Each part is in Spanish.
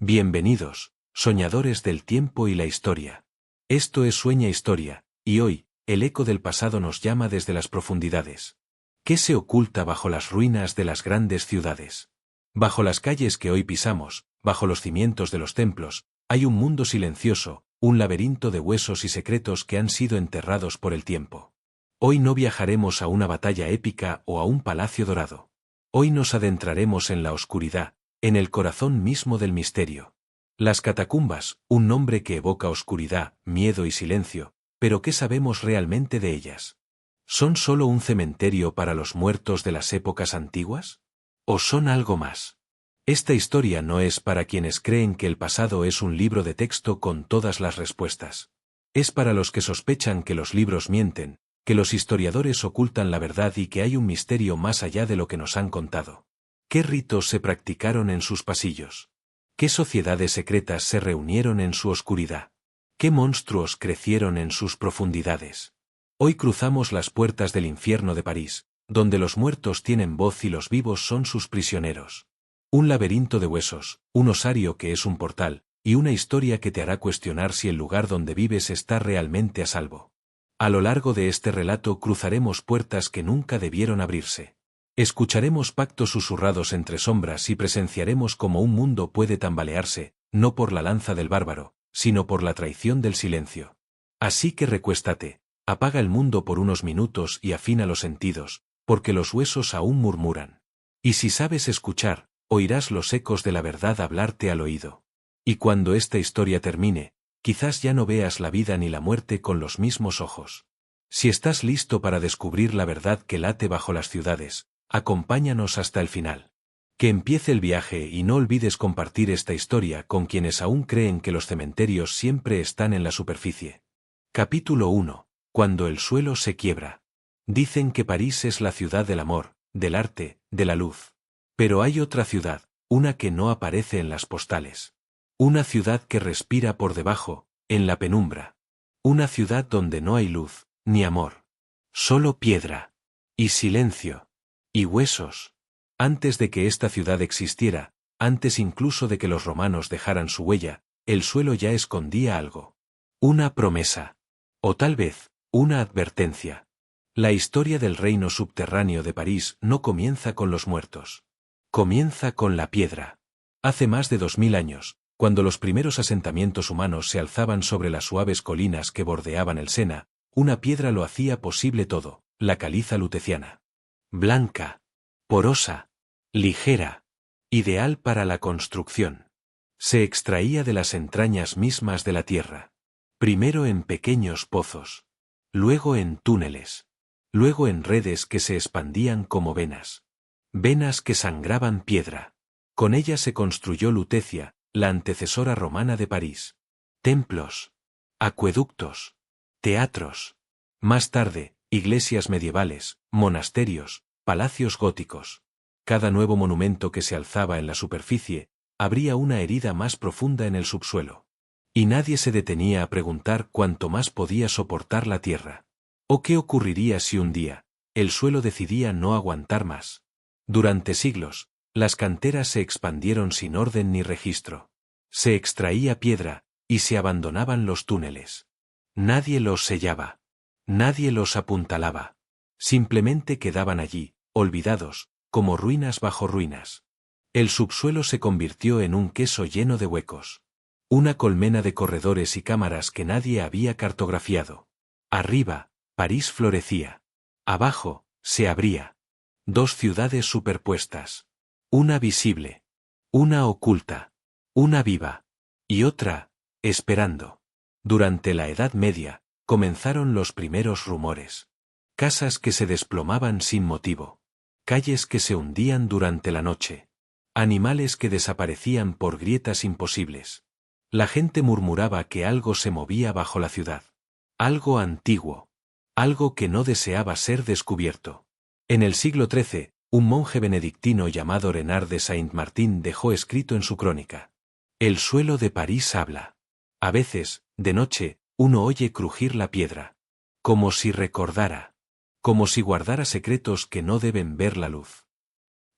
Bienvenidos, soñadores del tiempo y la historia. Esto es Sueña Historia, y hoy, el eco del pasado nos llama desde las profundidades. ¿Qué se oculta bajo las ruinas de las grandes ciudades? Bajo las calles que hoy pisamos, bajo los cimientos de los templos, hay un mundo silencioso, un laberinto de huesos y secretos que han sido enterrados por el tiempo. Hoy no viajaremos a una batalla épica o a un palacio dorado. Hoy nos adentraremos en la oscuridad, en el corazón mismo del misterio. Las catacumbas, un nombre que evoca oscuridad, miedo y silencio, pero ¿qué sabemos realmente de ellas? ¿Son solo un cementerio para los muertos de las épocas antiguas? ¿O son algo más? Esta historia no es para quienes creen que el pasado es un libro de texto con todas las respuestas. Es para los que sospechan que los libros mienten, que los historiadores ocultan la verdad y que hay un misterio más allá de lo que nos han contado. ¿Qué ritos se practicaron en sus pasillos? ¿Qué sociedades secretas se reunieron en su oscuridad? ¿Qué monstruos crecieron en sus profundidades? Hoy cruzamos las puertas del infierno de París, donde los muertos tienen voz y los vivos son sus prisioneros. Un laberinto de huesos, un osario que es un portal, y una historia que te hará cuestionar si el lugar donde vives está realmente a salvo. A lo largo de este relato cruzaremos puertas que nunca debieron abrirse. Escucharemos pactos susurrados entre sombras y presenciaremos cómo un mundo puede tambalearse, no por la lanza del bárbaro, sino por la traición del silencio. Así que recuéstate, apaga el mundo por unos minutos y afina los sentidos, porque los huesos aún murmuran. Y si sabes escuchar, oirás los ecos de la verdad hablarte al oído. Y cuando esta historia termine, quizás ya no veas la vida ni la muerte con los mismos ojos. Si estás listo para descubrir la verdad que late bajo las ciudades, acompáñanos hasta el final. Que empiece el viaje y no olvides compartir esta historia con quienes aún creen que los cementerios siempre están en la superficie. Capítulo 1. Cuando el suelo se quiebra. Dicen que París es la ciudad del amor, del arte, de la luz. Pero hay otra ciudad, una que no aparece en las postales. Una ciudad que respira por debajo, en la penumbra. Una ciudad donde no hay luz, ni amor. Solo piedra. Y silencio. Y huesos. Antes de que esta ciudad existiera, antes incluso de que los romanos dejaran su huella, el suelo ya escondía algo. Una promesa. O tal vez, una advertencia. La historia del reino subterráneo de París no comienza con los muertos. Comienza con la piedra. Hace más de 2000 años, cuando los primeros asentamientos humanos se alzaban sobre las suaves colinas que bordeaban el Sena, una piedra lo hacía posible todo, la caliza luteciana. Blanca, porosa, ligera, ideal para la construcción. Se extraía de las entrañas mismas de la tierra. Primero en pequeños pozos. Luego en túneles. Luego en redes que se expandían como venas. Venas que sangraban piedra. Con ella se construyó Lutecia, la antecesora romana de París. Templos. Acueductos. Teatros. Más tarde, iglesias medievales, monasterios, palacios góticos. Cada nuevo monumento que se alzaba en la superficie, abría una herida más profunda en el subsuelo. Y nadie se detenía a preguntar cuánto más podía soportar la tierra. ¿O qué ocurriría si un día, el suelo decidía no aguantar más? Durante siglos, las canteras se expandieron sin orden ni registro. Se extraía piedra, y se abandonaban los túneles. Nadie los sellaba. Nadie los apuntalaba. Simplemente quedaban allí, olvidados, como ruinas bajo ruinas. El subsuelo se convirtió en un queso lleno de huecos. Una colmena de corredores y cámaras que nadie había cartografiado. Arriba, París florecía. Abajo, se abría. Dos ciudades superpuestas. Una visible. Una oculta. Una viva. Y otra, esperando. Durante la Edad Media, comenzaron los primeros rumores. Casas que se desplomaban sin motivo. Calles que se hundían durante la noche. Animales que desaparecían por grietas imposibles. La gente murmuraba que algo se movía bajo la ciudad. Algo antiguo. Algo que no deseaba ser descubierto. En el siglo XIII, un monje benedictino llamado Renard de Saint-Martin dejó escrito en su crónica: El suelo de París habla. A veces, de noche, uno oye crujir la piedra. Como si recordara. Como si guardara secretos que no deben ver la luz.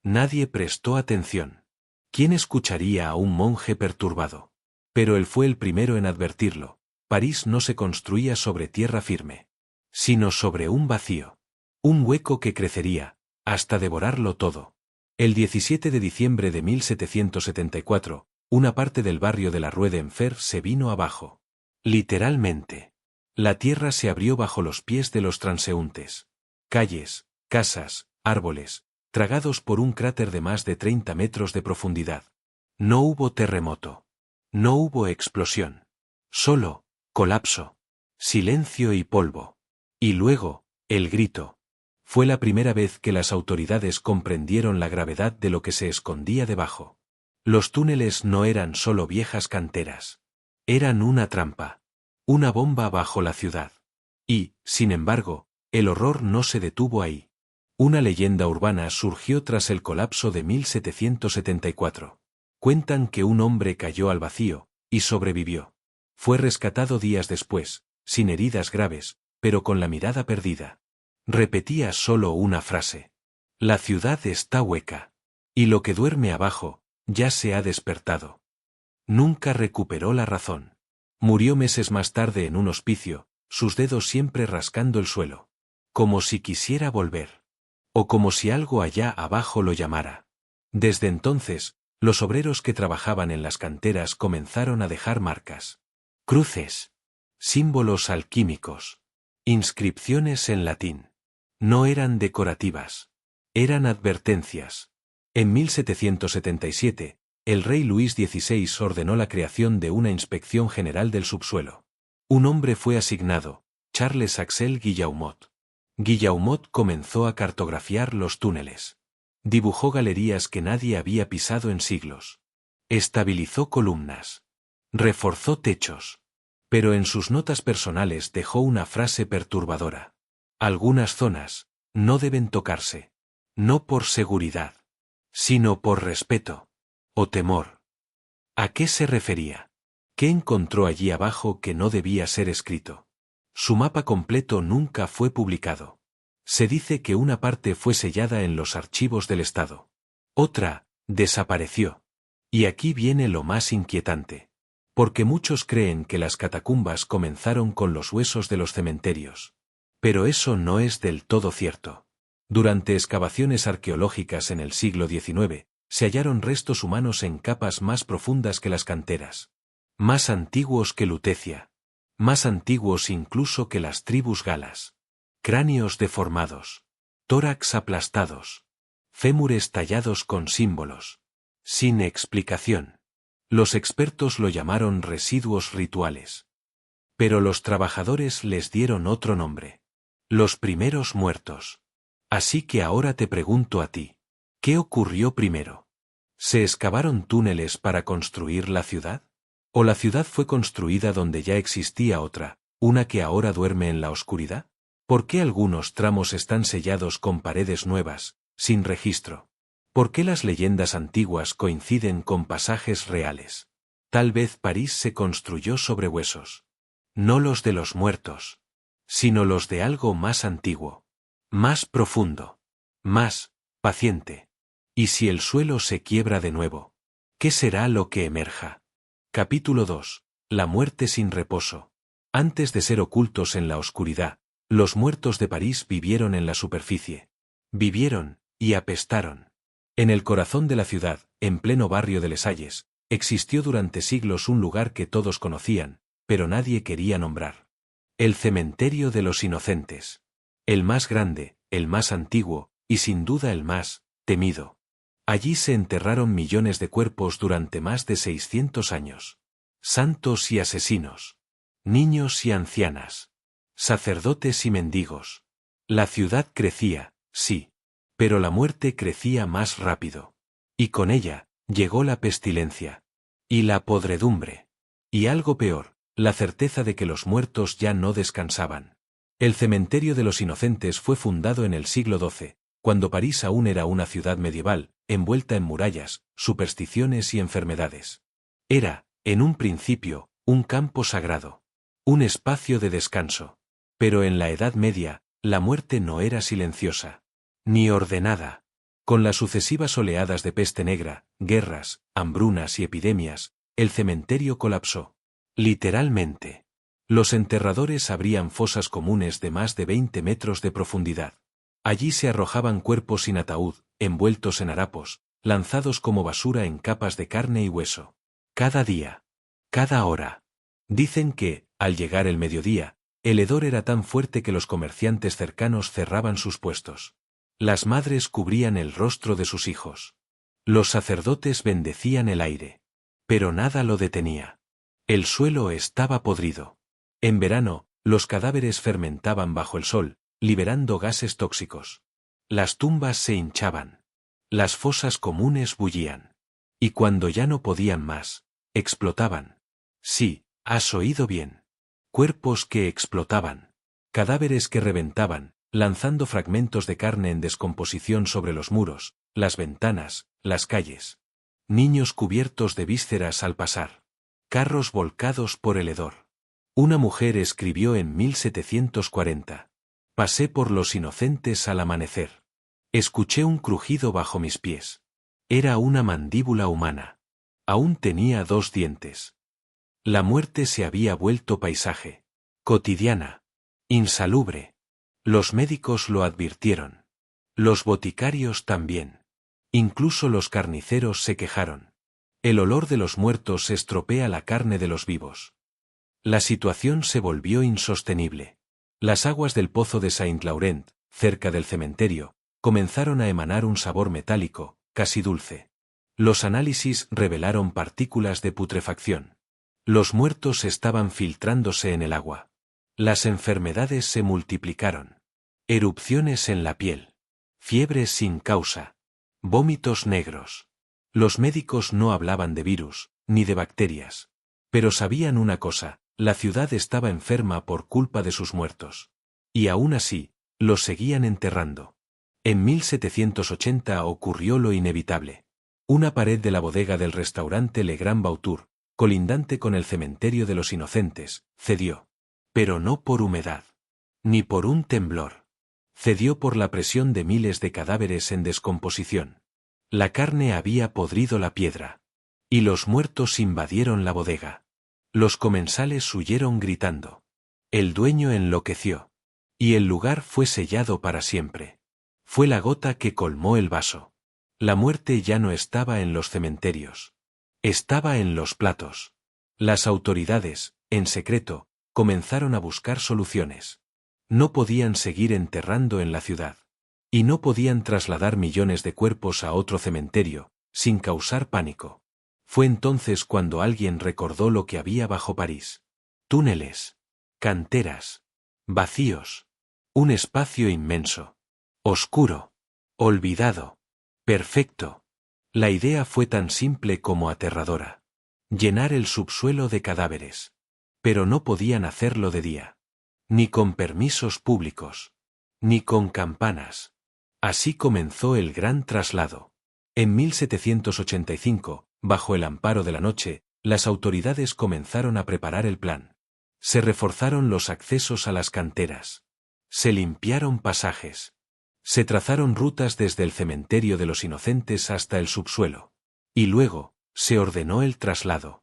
Nadie prestó atención. ¿Quién escucharía a un monje perturbado? Pero él fue el primero en advertirlo. París no se construía sobre tierra firme, sino sobre un vacío. Un hueco que crecería, hasta devorarlo todo. El 17 de diciembre de 1774, una parte del barrio de la Rue d'Enfer se vino abajo. Literalmente. La tierra se abrió bajo los pies de los transeúntes. Calles, casas, árboles, tragados por un cráter de más de 30 metros de profundidad. No hubo terremoto. No hubo explosión. Solo colapso, silencio y polvo. Y luego, el grito. Fue la primera vez que las autoridades comprendieron la gravedad de lo que se escondía debajo. Los túneles no eran solo viejas canteras. Eran una trampa. Una bomba bajo la ciudad. Y, sin embargo, el horror no se detuvo ahí. Una leyenda urbana surgió tras el colapso de 1774. Cuentan que un hombre cayó al vacío, y sobrevivió. Fue rescatado días después, sin heridas graves, pero con la mirada perdida. Repetía solo una frase. La ciudad está hueca. Y lo que duerme abajo, ya se ha despertado. Nunca recuperó la razón. Murió meses más tarde en un hospicio, sus dedos siempre rascando el suelo. Como si quisiera volver. O como si algo allá abajo lo llamara. Desde entonces, los obreros que trabajaban en las canteras comenzaron a dejar marcas. Cruces. Símbolos alquímicos. Inscripciones en latín. No eran decorativas. Eran advertencias. En 1777, el rey Luis XVI ordenó la creación de una inspección general del subsuelo. Un hombre fue asignado, Charles Axel Guillaumeau. Guillaumeau comenzó a cartografiar los túneles. Dibujó galerías que nadie había pisado en siglos. Estabilizó columnas. Reforzó techos. Pero en sus notas personales dejó una frase perturbadora. Algunas zonas no deben tocarse. No por seguridad, sino por respeto. O temor. ¿A qué se refería? ¿Qué encontró allí abajo que no debía ser escrito? Su mapa completo nunca fue publicado. Se dice que una parte fue sellada en los archivos del Estado. Otra, desapareció. Y aquí viene lo más inquietante. Porque muchos creen que las catacumbas comenzaron con los huesos de los cementerios. Pero eso no es del todo cierto. Durante excavaciones arqueológicas en el siglo XIX, se hallaron restos humanos en capas más profundas que las canteras. Más antiguos que Lutecia. Más antiguos incluso que las tribus galas. Cráneos deformados. Tórax aplastados. Fémures tallados con símbolos. Sin explicación. Los expertos lo llamaron residuos rituales. Pero los trabajadores les dieron otro nombre. Los primeros muertos. Así que ahora te pregunto a ti. ¿Qué ocurrió primero? ¿Se excavaron túneles para construir la ciudad? ¿O la ciudad fue construida donde ya existía otra, una que ahora duerme en la oscuridad? ¿Por qué algunos tramos están sellados con paredes nuevas, sin registro? ¿Por qué las leyendas antiguas coinciden con pasajes reales? Tal vez París se construyó sobre huesos. No los de los muertos, sino los de algo más antiguo, más profundo, más paciente. ¿Y si el suelo se quiebra de nuevo? ¿Qué será lo que emerja? Capítulo 2. La muerte sin reposo. Antes de ser ocultos en la oscuridad, los muertos de París vivieron en la superficie. Vivieron, y apestaron. En el corazón de la ciudad, en pleno barrio de Les Halles, existió durante siglos un lugar que todos conocían, pero nadie quería nombrar. El cementerio de los inocentes. El más grande, el más antiguo, y sin duda el más temido. Allí se enterraron millones de cuerpos durante más de 600 años. Santos y asesinos. Niños y ancianas. Sacerdotes y mendigos. La ciudad crecía, sí. Pero la muerte crecía más rápido. Y con ella, llegó la pestilencia. Y la podredumbre. Y algo peor, la certeza de que los muertos ya no descansaban. El cementerio de los inocentes fue fundado en el siglo XII, cuando París aún era una ciudad medieval, envuelta en murallas, supersticiones y enfermedades. Era, en un principio, un campo sagrado. Un espacio de descanso. Pero en la Edad Media, la muerte no era silenciosa. Ni ordenada. Con las sucesivas oleadas de peste negra, guerras, hambrunas y epidemias, el cementerio colapsó. Literalmente. Los enterradores abrían fosas comunes de más de 20 metros de profundidad. Allí se arrojaban cuerpos sin ataúd, envueltos en harapos, lanzados como basura en capas de carne y hueso. Cada día. Cada hora. Dicen que, al llegar el mediodía, el hedor era tan fuerte que los comerciantes cercanos cerraban sus puestos. Las madres cubrían el rostro de sus hijos. Los sacerdotes bendecían el aire. Pero nada lo detenía. El suelo estaba podrido. En verano, los cadáveres fermentaban bajo el sol, liberando gases tóxicos. Las tumbas se hinchaban. Las fosas comunes bullían. Y cuando ya no podían más, explotaban. Sí, has oído bien. Cuerpos que explotaban. Cadáveres que reventaban, lanzando fragmentos de carne en descomposición sobre los muros, las ventanas, las calles. Niños cubiertos de vísceras al pasar. Carros volcados por el hedor. Una mujer escribió en 1740. Pasé por los inocentes al amanecer. Escuché un crujido bajo mis pies. Era una mandíbula humana. Aún tenía 2 dientes. La muerte se había vuelto paisaje. Cotidiana. Insalubre. Los médicos lo advirtieron. Los boticarios también. Incluso los carniceros se quejaron. El olor de los muertos estropea la carne de los vivos. La situación se volvió insostenible. Las aguas del pozo de Saint-Laurent, cerca del cementerio, comenzaron a emanar un sabor metálico, casi dulce. Los análisis revelaron partículas de putrefacción. Los muertos estaban filtrándose en el agua. Las enfermedades se multiplicaron. Erupciones en la piel. Fiebres sin causa. Vómitos negros. Los médicos no hablaban de virus, ni de bacterias. Pero sabían una cosa, la ciudad estaba enferma por culpa de sus muertos. Y aún así, los seguían enterrando. En 1780 ocurrió lo inevitable. Una pared de la bodega del restaurante Le Grand Boutour, colindante con el cementerio de los inocentes, cedió. Pero no por humedad. Ni por un temblor. Cedió por la presión de miles de cadáveres en descomposición. La carne había podrido la piedra. Y los muertos invadieron la bodega. Los comensales huyeron gritando. El dueño enloqueció. Y el lugar fue sellado para siempre. Fue la gota que colmó el vaso. La muerte ya no estaba en los cementerios. Estaba en los platos. Las autoridades, en secreto, comenzaron a buscar soluciones. No podían seguir enterrando en la ciudad. Y no podían trasladar millones de cuerpos a otro cementerio, sin causar pánico. Fue entonces cuando alguien recordó lo que había bajo París. Túneles. Canteras. Vacíos. Un espacio inmenso. Oscuro. Olvidado. Perfecto. La idea fue tan simple como aterradora. Llenar el subsuelo de cadáveres. Pero no podían hacerlo de día. Ni con permisos públicos. Ni con campanas. Así comenzó el gran traslado. En 1785, bajo el amparo de la noche, las autoridades comenzaron a preparar el plan. Se reforzaron los accesos a las canteras. Se limpiaron pasajes. Se trazaron rutas desde el cementerio de los inocentes hasta el subsuelo. Y luego, se ordenó el traslado.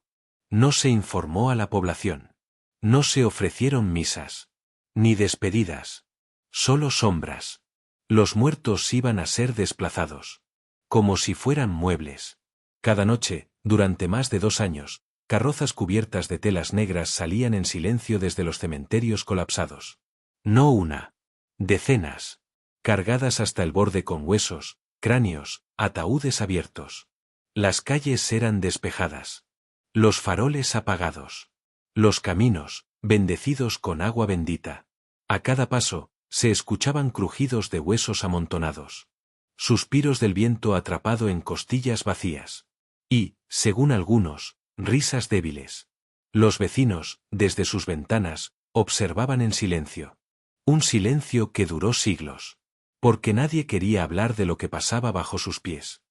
No se informó a la población. No se ofrecieron misas. Ni despedidas. Solo sombras. Los muertos iban a ser desplazados. Como si fueran muebles. Cada noche, durante más de 2 años, carrozas cubiertas de telas negras salían en silencio desde los cementerios colapsados. No una. Decenas. Cargadas hasta el borde con huesos, cráneos, ataúdes abiertos. Las calles eran despejadas. Los faroles apagados. Los caminos, bendecidos con agua bendita. A cada paso, se escuchaban crujidos de huesos amontonados. Suspiros del viento atrapado en costillas vacías. Y, según algunos, risas débiles. Los vecinos, desde sus ventanas, observaban en silencio. Un silencio que duró siglos. Porque nadie quería hablar de lo que pasaba bajo sus pies.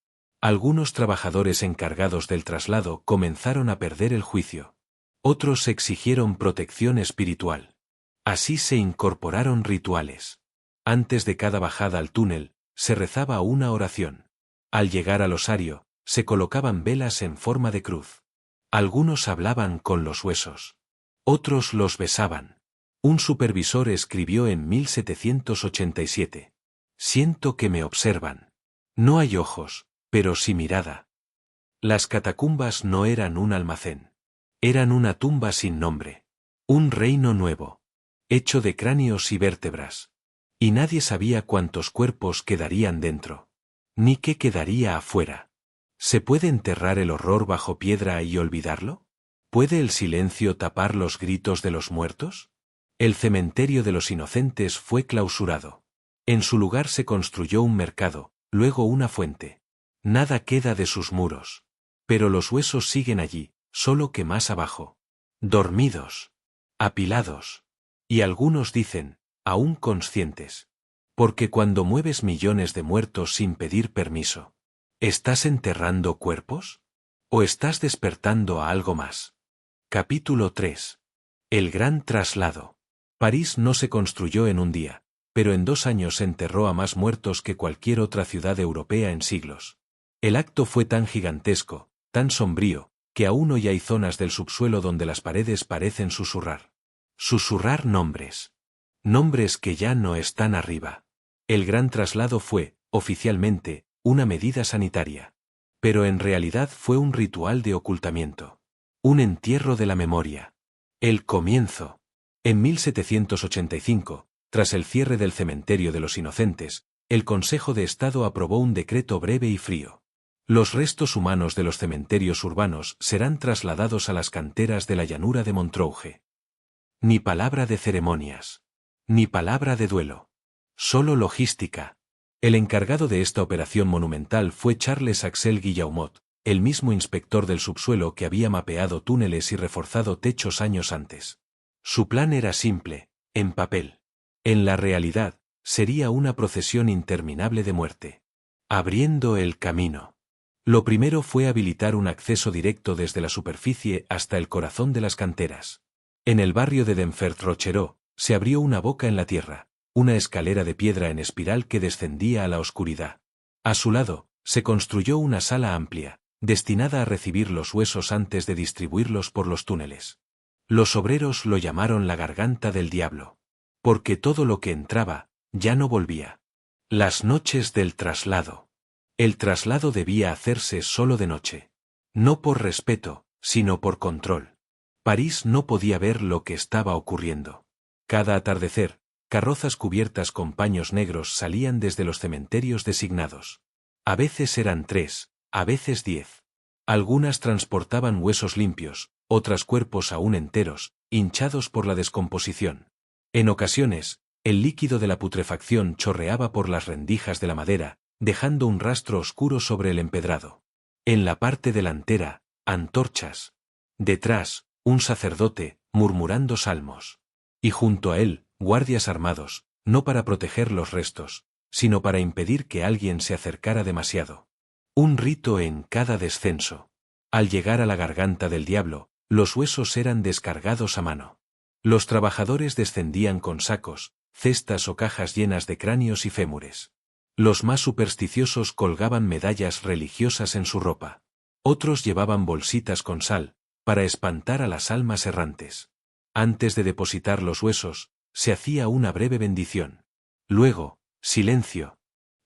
Algunos trabajadores encargados del traslado comenzaron a perder el juicio. Otros exigieron protección espiritual. Así se incorporaron rituales. Antes de cada bajada al túnel, se rezaba una oración. Al llegar al osario, se colocaban velas en forma de cruz. Algunos hablaban con los huesos. Otros los besaban. Un supervisor escribió en 1787. Siento que me observan. No hay ojos, pero sí mirada. Las catacumbas no eran un almacén. Eran una tumba sin nombre. Un reino nuevo. Hecho de cráneos y vértebras. Y nadie sabía cuántos cuerpos quedarían dentro. Ni qué quedaría afuera. ¿Se puede enterrar el horror bajo piedra y olvidarlo? ¿Puede el silencio tapar los gritos de los muertos? El cementerio de los inocentes fue clausurado. En su lugar se construyó un mercado, luego una fuente. Nada queda de sus muros. Pero los huesos siguen allí, solo que más abajo. Dormidos. Apilados. Y algunos dicen, aún conscientes. Porque cuando mueves millones de muertos sin pedir permiso, ¿estás enterrando cuerpos? ¿O estás despertando a algo más? Capítulo 3. El gran traslado. París no se construyó en un día, pero en 2 años enterró a más muertos que cualquier otra ciudad europea en siglos. El acto fue tan gigantesco, tan sombrío, que aún hoy hay zonas del subsuelo donde las paredes parecen susurrar. Susurrar nombres. Nombres que ya no están arriba. El gran traslado fue, oficialmente, una medida sanitaria. Pero en realidad fue un ritual de ocultamiento. Un entierro de la memoria. El comienzo. En 1785, tras el cierre del cementerio de los inocentes, el Consejo de Estado aprobó un decreto breve y frío. Los restos humanos de los cementerios urbanos serán trasladados a las canteras de la llanura de Montrouge. Ni palabra de ceremonias. Ni palabra de duelo. Solo logística. El encargado de esta operación monumental fue Charles Axel Guillaumot, el mismo inspector del subsuelo que había mapeado túneles y reforzado techos años antes. Su plan era simple, en papel. En la realidad, sería una procesión interminable de muerte. Abriendo el camino. Lo primero fue habilitar un acceso directo desde la superficie hasta el corazón de las canteras. En el barrio de Denfert-Rochereau, se abrió una boca en la tierra, una escalera de piedra en espiral que descendía a la oscuridad. A su lado, se construyó una sala amplia, destinada a recibir los huesos antes de distribuirlos por los túneles. Los obreros lo llamaron la garganta del diablo. Porque todo lo que entraba, ya no volvía. Las noches del traslado. El traslado debía hacerse solo de noche. No por respeto, sino por control. París no podía ver lo que estaba ocurriendo. Cada atardecer, carrozas cubiertas con paños negros salían desde los cementerios designados. A veces eran 3, a veces 10. Algunas transportaban huesos limpios, otras cuerpos aún enteros, hinchados por la descomposición. En ocasiones, el líquido de la putrefacción chorreaba por las rendijas de la madera, dejando un rastro oscuro sobre el empedrado. En la parte delantera, antorchas. Detrás, un sacerdote, murmurando salmos. Y junto a él, guardias armados, no para proteger los restos, sino para impedir que alguien se acercara demasiado. Un rito en cada descenso. Al llegar a la garganta del diablo, los huesos eran descargados a mano. Los trabajadores descendían con sacos, cestas o cajas llenas de cráneos y fémures. Los más supersticiosos colgaban medallas religiosas en su ropa. Otros llevaban bolsitas con sal, para espantar a las almas errantes. Antes de depositar los huesos, se hacía una breve bendición. Luego, silencio.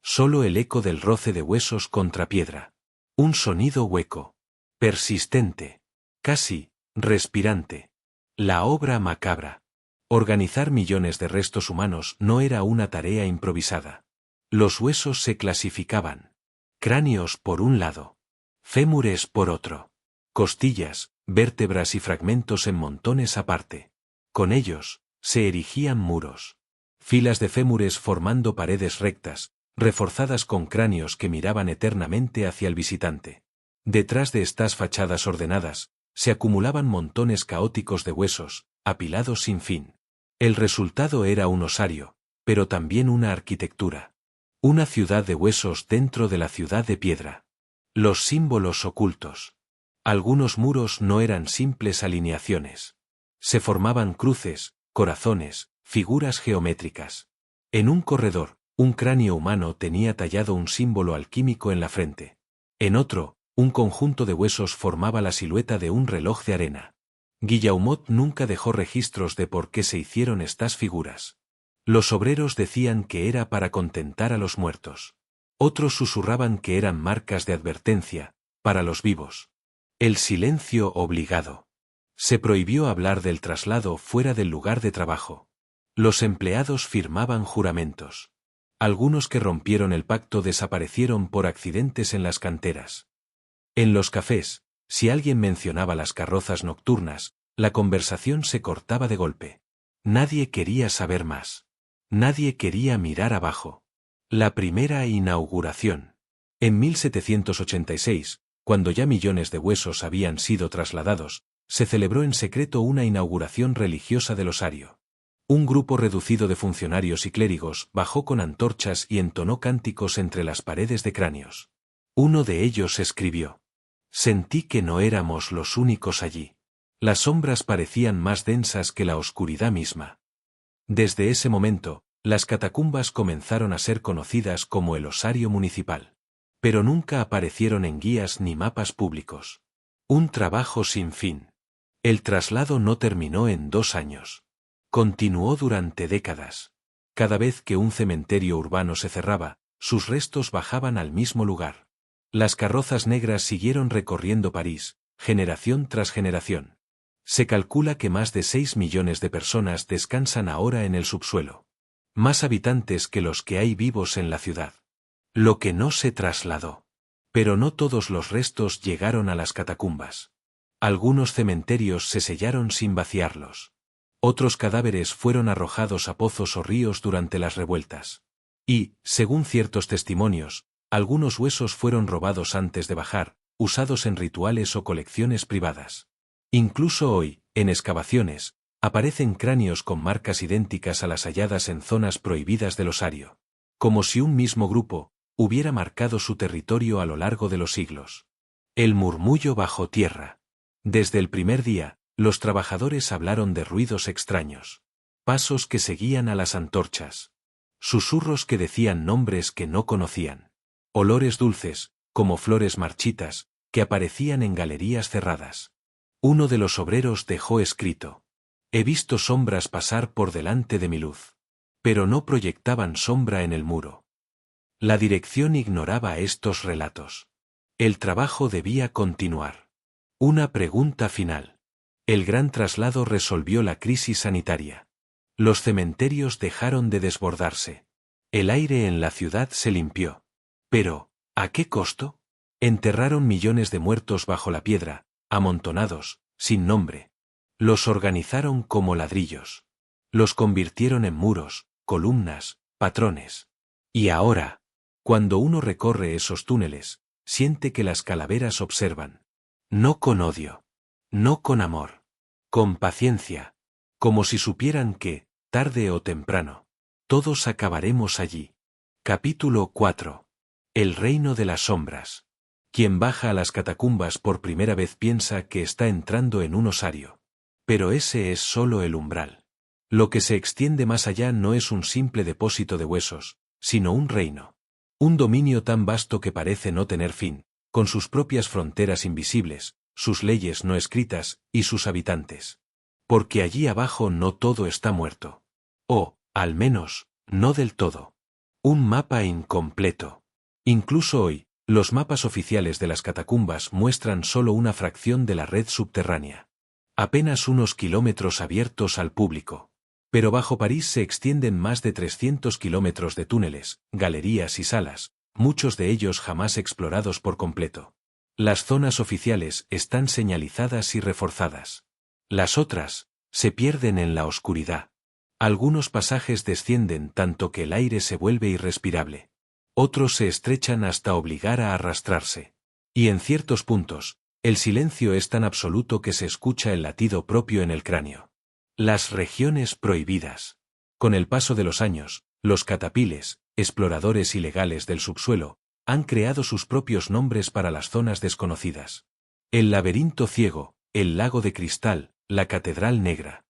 Solo el eco del roce de huesos contra piedra. Un sonido hueco. Persistente. Casi, respirante. La obra macabra. Organizar millones de restos humanos no era una tarea improvisada. Los huesos se clasificaban. Cráneos por un lado. Fémures por otro. Costillas, vértebras y fragmentos en montones aparte. Con ellos, se erigían muros. Filas de fémures formando paredes rectas, reforzadas con cráneos que miraban eternamente hacia el visitante. Detrás de estas fachadas ordenadas, se acumulaban montones caóticos de huesos, apilados sin fin. El resultado era un osario, pero también una arquitectura. Una ciudad de huesos dentro de la ciudad de piedra. Los símbolos ocultos. Algunos muros no eran simples alineaciones. Se formaban cruces, corazones, figuras geométricas. En un corredor, Un cráneo humano tenía tallado un símbolo alquímico en la frente. En otro, un conjunto de huesos formaba la silueta de un reloj de arena. Guillaumat nunca dejó registros de por qué se hicieron estas figuras. Los obreros decían que era para contentar a los muertos. Otros susurraban que eran marcas de advertencia, para los vivos. El silencio obligado. Se prohibió hablar del traslado fuera del lugar de trabajo. Los empleados firmaban juramentos. Algunos que rompieron el pacto desaparecieron por accidentes en las canteras. En los cafés, si alguien mencionaba las carrozas nocturnas, la conversación se cortaba de golpe. Nadie quería saber más. Nadie quería mirar abajo. La primera inauguración. En 1786, cuando ya millones de huesos habían sido trasladados, se celebró en secreto una inauguración religiosa del osario. Un grupo reducido de funcionarios y clérigos bajó con antorchas y entonó cánticos entre las paredes de cráneos. Uno de ellos escribió: «Sentí que no éramos los únicos allí. Las sombras parecían más densas que la oscuridad misma». Desde ese momento, las catacumbas comenzaron a ser conocidas como el osario municipal. Pero nunca aparecieron en guías ni mapas públicos. Un trabajo sin fin. El traslado no terminó en 2 años. Continuó durante décadas. Cada vez que un cementerio urbano se cerraba, sus restos bajaban al mismo lugar. Las carrozas negras siguieron recorriendo París, generación tras generación. Se calcula que más de 6 millones de personas descansan ahora en el subsuelo. Más habitantes que los que hay vivos en la ciudad. Lo que no se trasladó. Pero no todos los restos llegaron a las catacumbas. Algunos cementerios se sellaron sin vaciarlos. Otros cadáveres fueron arrojados a pozos o ríos durante las revueltas. Y, según ciertos testimonios, algunos huesos fueron robados antes de bajar, usados en rituales o colecciones privadas. Incluso hoy, en excavaciones, aparecen cráneos con marcas idénticas a las halladas en zonas prohibidas del osario. Como si un mismo grupo hubiera marcado su territorio a lo largo de los siglos. El murmullo bajo tierra. Desde el primer día, los trabajadores hablaron de ruidos extraños. Pasos que seguían a las antorchas. Susurros que decían nombres que no conocían. Olores dulces, como flores marchitas, que aparecían en galerías cerradas. Uno de los obreros dejó escrito: «He visto sombras pasar por delante de mi luz». Pero no proyectaban sombra en el muro. La dirección ignoraba estos relatos. El trabajo debía continuar. Una pregunta final. El gran traslado resolvió la crisis sanitaria. Los cementerios dejaron de desbordarse. El aire en la ciudad se limpió. Pero, ¿a qué costo? Enterraron millones de muertos bajo la piedra, amontonados, sin nombre. Los organizaron como ladrillos. Los convirtieron en muros, columnas, patrones. Y ahora, cuando uno recorre esos túneles, siente que las calaveras observan. No con odio. No con amor. Con paciencia. Como si supieran que, tarde o temprano, todos acabaremos allí. Capítulo 4. El reino de las sombras. Quien baja a las catacumbas por primera vez piensa que está entrando en un osario. Pero ese es solo el umbral. Lo que se extiende más allá no es un simple depósito de huesos, sino un reino. Un dominio tan vasto que parece no tener fin, con sus propias fronteras invisibles, sus leyes no escritas, y sus habitantes. Porque allí abajo no todo está muerto. O, al menos, no del todo. Un mapa incompleto. Incluso hoy, los mapas oficiales de las catacumbas muestran solo una fracción de la red subterránea. Apenas unos kilómetros abiertos al público. Pero bajo París se extienden más de 300 kilómetros de túneles, galerías y salas, muchos de ellos jamás explorados por completo. Las zonas oficiales están señalizadas y reforzadas. Las otras se pierden en la oscuridad. Algunos pasajes descienden tanto que el aire se vuelve irrespirable. Otros se estrechan hasta obligar a arrastrarse. Y en ciertos puntos, el silencio es tan absoluto que se escucha el latido propio en el cráneo. Las regiones prohibidas. Con el paso de los años, los catapiles, exploradores ilegales del subsuelo, han creado sus propios nombres para las zonas desconocidas. El laberinto ciego, el lago de cristal, la catedral negra.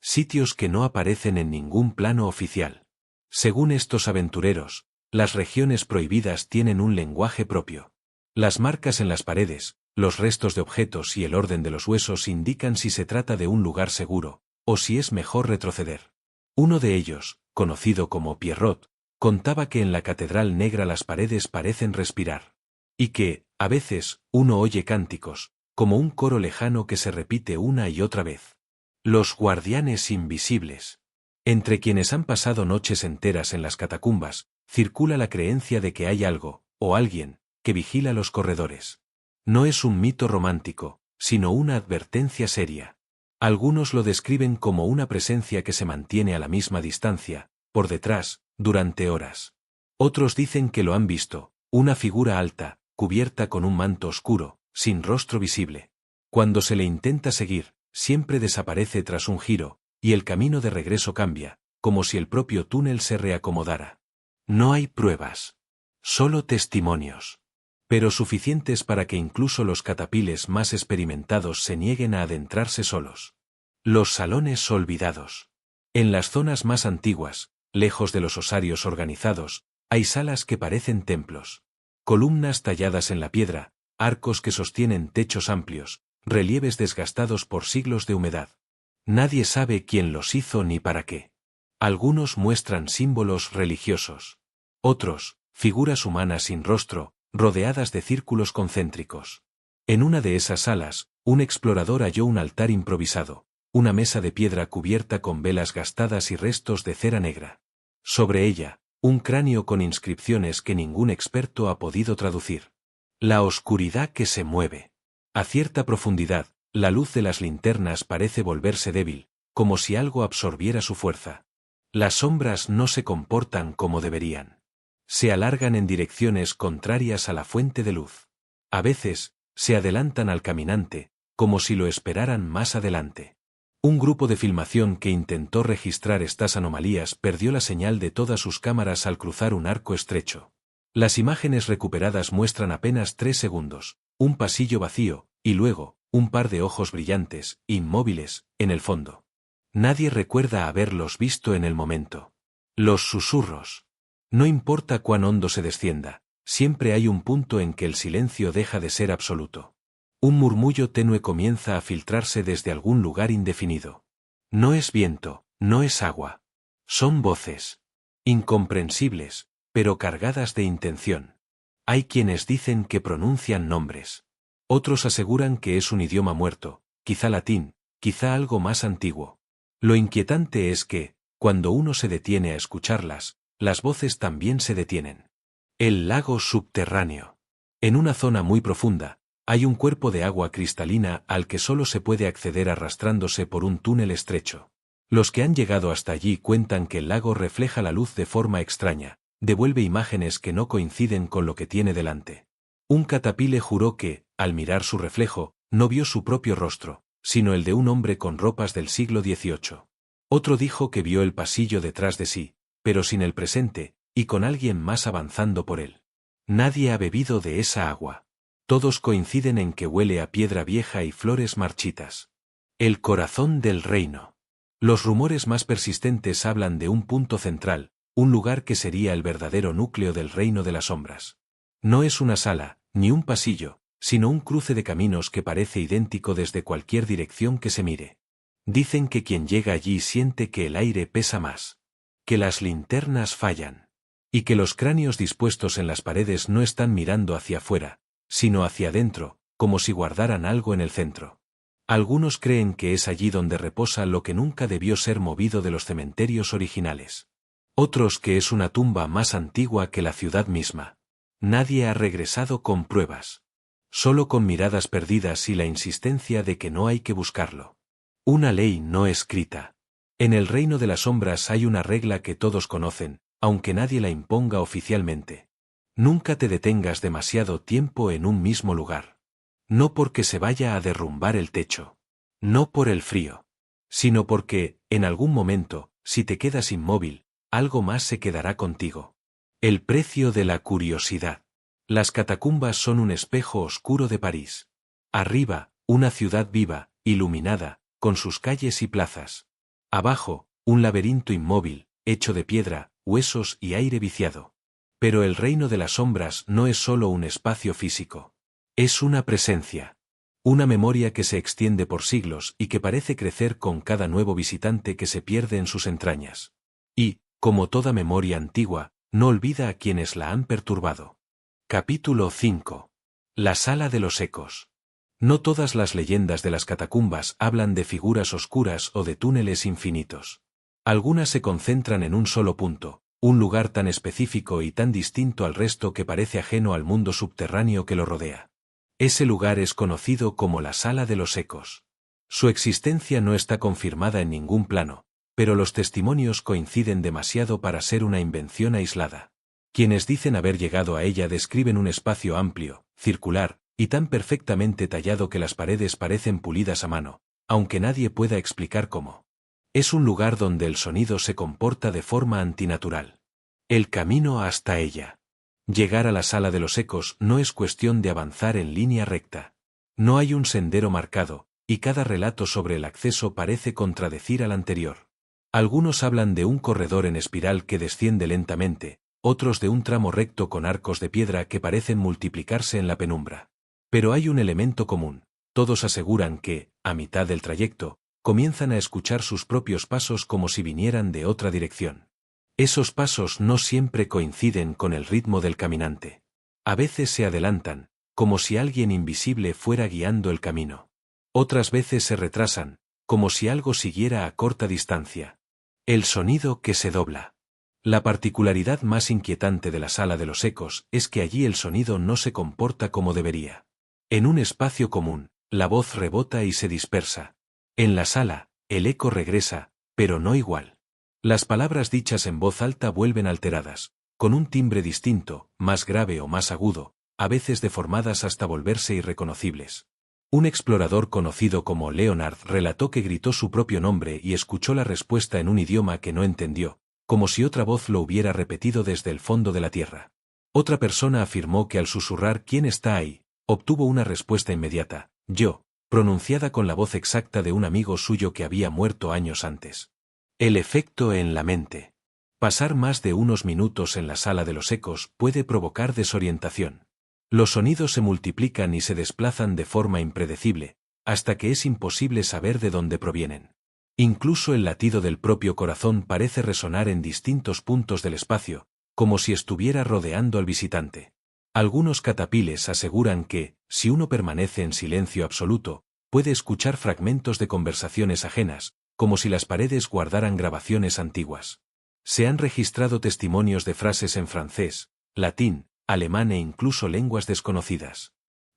Sitios que no aparecen en ningún plano oficial. Según estos aventureros, las regiones prohibidas tienen un lenguaje propio. Las marcas en las paredes, los restos de objetos y el orden de los huesos indican si se trata de un lugar seguro, o si es mejor retroceder. Uno de ellos, conocido como Pierrot, contaba que en la Catedral Negra las paredes parecen respirar. Y que, a veces, uno oye cánticos, como un coro lejano que se repite una y otra vez. Los guardianes invisibles. Entre quienes han pasado noches enteras en las catacumbas, circula la creencia de que hay algo, o alguien, que vigila los corredores. No es un mito romántico, sino una advertencia seria. Algunos lo describen como una presencia que se mantiene a la misma distancia, por detrás, durante horas. Otros dicen que lo han visto, una figura alta, cubierta con un manto oscuro, sin rostro visible. Cuando se le intenta seguir, siempre desaparece tras un giro, y el camino de regreso cambia, como si el propio túnel se reacomodara. No hay pruebas. Solo testimonios. Pero suficientes para que incluso los catapiles más experimentados se nieguen a adentrarse solos. Los salones olvidados. En las zonas más antiguas, lejos de los osarios organizados, hay salas que parecen templos. Columnas talladas en la piedra, arcos que sostienen techos amplios, relieves desgastados por siglos de humedad. Nadie sabe quién los hizo ni para qué. Algunos muestran símbolos religiosos. Otros, figuras humanas sin rostro, rodeadas de círculos concéntricos. En una de esas salas, un explorador halló un altar improvisado, una mesa de piedra cubierta con velas gastadas y restos de cera negra. Sobre ella, un cráneo con inscripciones que ningún experto ha podido traducir. La oscuridad que se mueve. A cierta profundidad, la luz de las linternas parece volverse débil, como si algo absorbiera su fuerza. Las sombras no se comportan como deberían. Se alargan en direcciones contrarias a la fuente de luz. A veces, se adelantan al caminante, como si lo esperaran más adelante. Un grupo de filmación que intentó registrar estas anomalías perdió la señal de todas sus cámaras al cruzar un arco estrecho. Las imágenes recuperadas muestran apenas 3 segundos, un pasillo vacío, y luego, un par de ojos brillantes, inmóviles, en el fondo. Nadie recuerda haberlos visto en el momento. Los susurros. No importa cuán hondo se descienda, siempre hay un punto en que el silencio deja de ser absoluto. Un murmullo tenue comienza a filtrarse desde algún lugar indefinido. No es viento, no es agua. Son voces. Incomprensibles, pero cargadas de intención. Hay quienes dicen que pronuncian nombres. Otros aseguran que es un idioma muerto, quizá latín, quizá algo más antiguo. Lo inquietante es que, cuando uno se detiene a escucharlas, las voces también se detienen. El lago subterráneo. En una zona muy profunda, hay un cuerpo de agua cristalina al que solo se puede acceder arrastrándose por un túnel estrecho. Los que han llegado hasta allí cuentan que el lago refleja la luz de forma extraña, devuelve imágenes que no coinciden con lo que tiene delante. Un catapile juró que, al mirar su reflejo, no vio su propio rostro, sino el de un hombre con ropas del siglo XVIII. Otro dijo que vio el pasillo detrás de sí, pero sin el presente, y con alguien más avanzando por él. Nadie ha bebido de esa agua. Todos coinciden en que huele a piedra vieja y flores marchitas. El corazón del reino. Los rumores más persistentes hablan de un punto central, un lugar que sería el verdadero núcleo del reino de las sombras. No es una sala, ni un pasillo, sino un cruce de caminos que parece idéntico desde cualquier dirección que se mire. Dicen que quien llega allí siente que el aire pesa más, que las linternas fallan, y que los cráneos dispuestos en las paredes no están mirando hacia afuera, sino hacia adentro, como si guardaran algo en el centro. Algunos creen que es allí donde reposa lo que nunca debió ser movido de los cementerios originales. Otros que es una tumba más antigua que la ciudad misma. Nadie ha regresado con pruebas. Solo con miradas perdidas y la insistencia de que no hay que buscarlo. Una ley no escrita. En el reino de las sombras hay una regla que todos conocen, aunque nadie la imponga oficialmente. Nunca te detengas demasiado tiempo en un mismo lugar. No porque se vaya a derrumbar el techo. No por el frío. Sino porque, en algún momento, si te quedas inmóvil, algo más se quedará contigo. El precio de la curiosidad. Las catacumbas son un espejo oscuro de París. Arriba, una ciudad viva, iluminada, con sus calles y plazas. Abajo, un laberinto inmóvil, hecho de piedra, huesos y aire viciado. Pero el reino de las sombras no es solo un espacio físico. Es una presencia. Una memoria que se extiende por siglos y que parece crecer con cada nuevo visitante que se pierde en sus entrañas. Y, como toda memoria antigua, no olvida a quienes la han perturbado. Capítulo 5. La sala de los ecos. No todas las leyendas de las catacumbas hablan de figuras oscuras o de túneles infinitos. Algunas se concentran en un solo punto, un lugar tan específico y tan distinto al resto que parece ajeno al mundo subterráneo que lo rodea. Ese lugar es conocido como la Sala de los Ecos. Su existencia no está confirmada en ningún plano, pero los testimonios coinciden demasiado para ser una invención aislada. Quienes dicen haber llegado a ella describen un espacio amplio, circular, y tan perfectamente tallado que las paredes parecen pulidas a mano, aunque nadie pueda explicar cómo. Es un lugar donde el sonido se comporta de forma antinatural. El camino hasta ella. Llegar a la Sala de los Ecos no es cuestión de avanzar en línea recta. No hay un sendero marcado, y cada relato sobre el acceso parece contradecir al anterior. Algunos hablan de un corredor en espiral que desciende lentamente, otros de un tramo recto con arcos de piedra que parecen multiplicarse en la penumbra. Pero hay un elemento común: todos aseguran que, a mitad del trayecto, comienzan a escuchar sus propios pasos como si vinieran de otra dirección. Esos pasos no siempre coinciden con el ritmo del caminante. A veces se adelantan, como si alguien invisible fuera guiando el camino. Otras veces se retrasan, como si algo siguiera a corta distancia. El sonido que se dobla. La particularidad más inquietante de la Sala de los Ecos es que allí el sonido no se comporta como debería. En un espacio común, la voz rebota y se dispersa. En la sala, el eco regresa, pero no igual. Las palabras dichas en voz alta vuelven alteradas, con un timbre distinto, más grave o más agudo, a veces deformadas hasta volverse irreconocibles. Un explorador conocido como Leonard relató que gritó su propio nombre y escuchó la respuesta en un idioma que no entendió, como si otra voz lo hubiera repetido desde el fondo de la tierra. Otra persona afirmó que al susurrar «¿Quién está ahí?», obtuvo una respuesta inmediata, «Yo», pronunciada con la voz exacta de un amigo suyo que había muerto años antes. El efecto en la mente. Pasar más de unos minutos en la Sala de los Ecos puede provocar desorientación. Los sonidos se multiplican y se desplazan de forma impredecible, hasta que es imposible saber de dónde provienen. Incluso el latido del propio corazón parece resonar en distintos puntos del espacio, como si estuviera rodeando al visitante. Algunos catapiles aseguran que, si uno permanece en silencio absoluto, puede escuchar fragmentos de conversaciones ajenas, como si las paredes guardaran grabaciones antiguas. Se han registrado testimonios de frases en francés, latín, alemán e incluso lenguas desconocidas.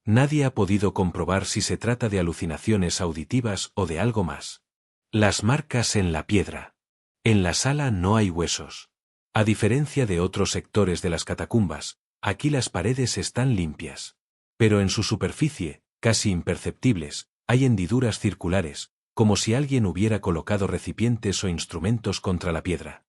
Nadie ha podido comprobar si se trata de alucinaciones auditivas o de algo más. Las marcas en la piedra. En la sala no hay huesos. A diferencia de otros sectores de las catacumbas, aquí las paredes están limpias. Pero en su superficie, casi imperceptibles, hay hendiduras circulares, como si alguien hubiera colocado recipientes o instrumentos contra la piedra.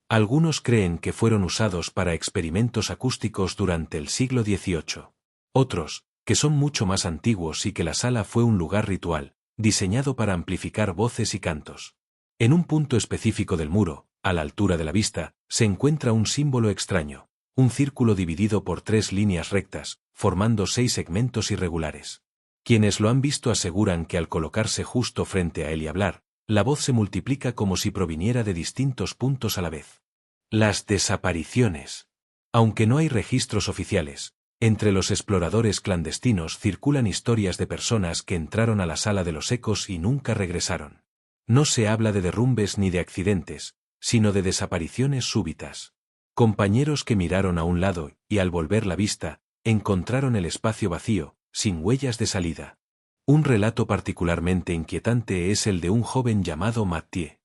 Algunos creen que fueron usados para experimentos acústicos durante el siglo XVIII. Otros, que son mucho más antiguos y que la sala fue un lugar ritual, diseñado para amplificar voces y cantos. En un punto específico del muro, a la altura de la vista, se encuentra un símbolo extraño, un círculo dividido por 3 líneas rectas, formando 6 segmentos irregulares. Quienes lo han visto aseguran que al colocarse justo frente a él y hablar, la voz se multiplica como si proviniera de distintos puntos a la vez. Las desapariciones. Aunque no hay registros oficiales, entre los exploradores clandestinos circulan historias de personas que entraron a la Sala de los Ecos y nunca regresaron. No se habla de derrumbes ni de accidentes, sino de desapariciones súbitas. Compañeros que miraron a un lado y al volver la vista, encontraron el espacio vacío, sin huellas de salida. Un relato particularmente inquietante es el de un joven llamado Mathieu.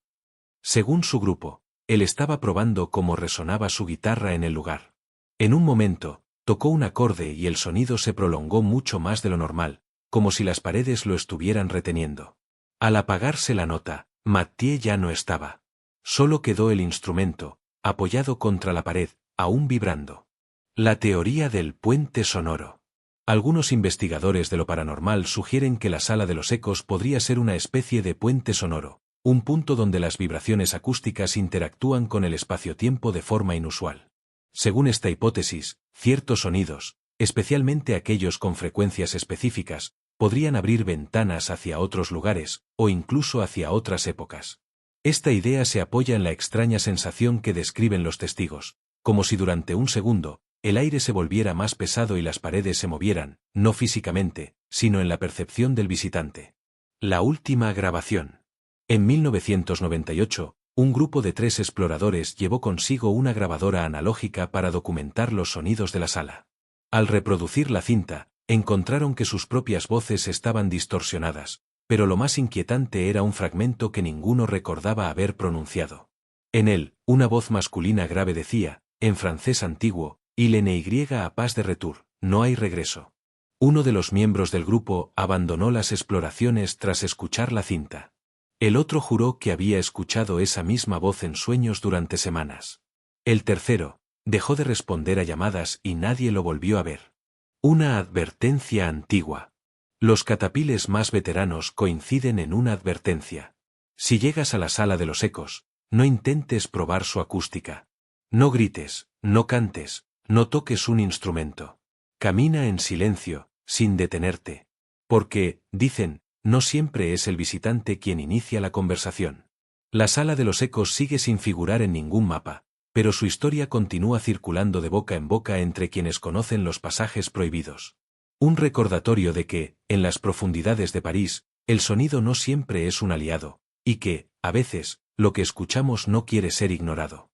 Según su grupo, él estaba probando cómo resonaba su guitarra en el lugar. En un momento, tocó un acorde y el sonido se prolongó mucho más de lo normal, como si las paredes lo estuvieran reteniendo. Al apagarse la nota, Mathieu ya no estaba. Solo quedó el instrumento, apoyado contra la pared, aún vibrando. La teoría del puente sonoro. Algunos investigadores de lo paranormal sugieren que la Sala de los Ecos podría ser una especie de puente sonoro, un punto donde las vibraciones acústicas interactúan con el espacio-tiempo de forma inusual. Según esta hipótesis, ciertos sonidos, especialmente aquellos con frecuencias específicas, podrían abrir ventanas hacia otros lugares, o incluso hacia otras épocas. Esta idea se apoya en la extraña sensación que describen los testigos, como si durante un segundo, el aire se volviera más pesado y las paredes se movieran, no físicamente, sino en la percepción del visitante. La última grabación. En 1998, un grupo de 3 exploradores llevó consigo una grabadora analógica para documentar los sonidos de la sala. Al reproducir la cinta, encontraron que sus propias voces estaban distorsionadas, pero lo más inquietante era un fragmento que ninguno recordaba haber pronunciado. En él, una voz masculina grave decía, en francés antiguo, Il n'y a pas de retour, no hay regreso. Uno de los miembros del grupo abandonó las exploraciones tras escuchar la cinta. El otro juró que había escuchado esa misma voz en sueños durante semanas. El tercero dejó de responder a llamadas y nadie lo volvió a ver. Una advertencia antigua. Los catapiles más veteranos coinciden en una advertencia. Si llegas a la sala de los ecos, no intentes probar su acústica. No grites, no cantes, no toques un instrumento. Camina en silencio, sin detenerte. Porque, dicen, no siempre es el visitante quien inicia la conversación. La sala de los ecos sigue sin figurar en ningún mapa, pero su historia continúa circulando de boca en boca entre quienes conocen los pasajes prohibidos. Un recordatorio de que, en las profundidades de París, el sonido no siempre es un aliado, y que, a veces, lo que escuchamos no quiere ser ignorado.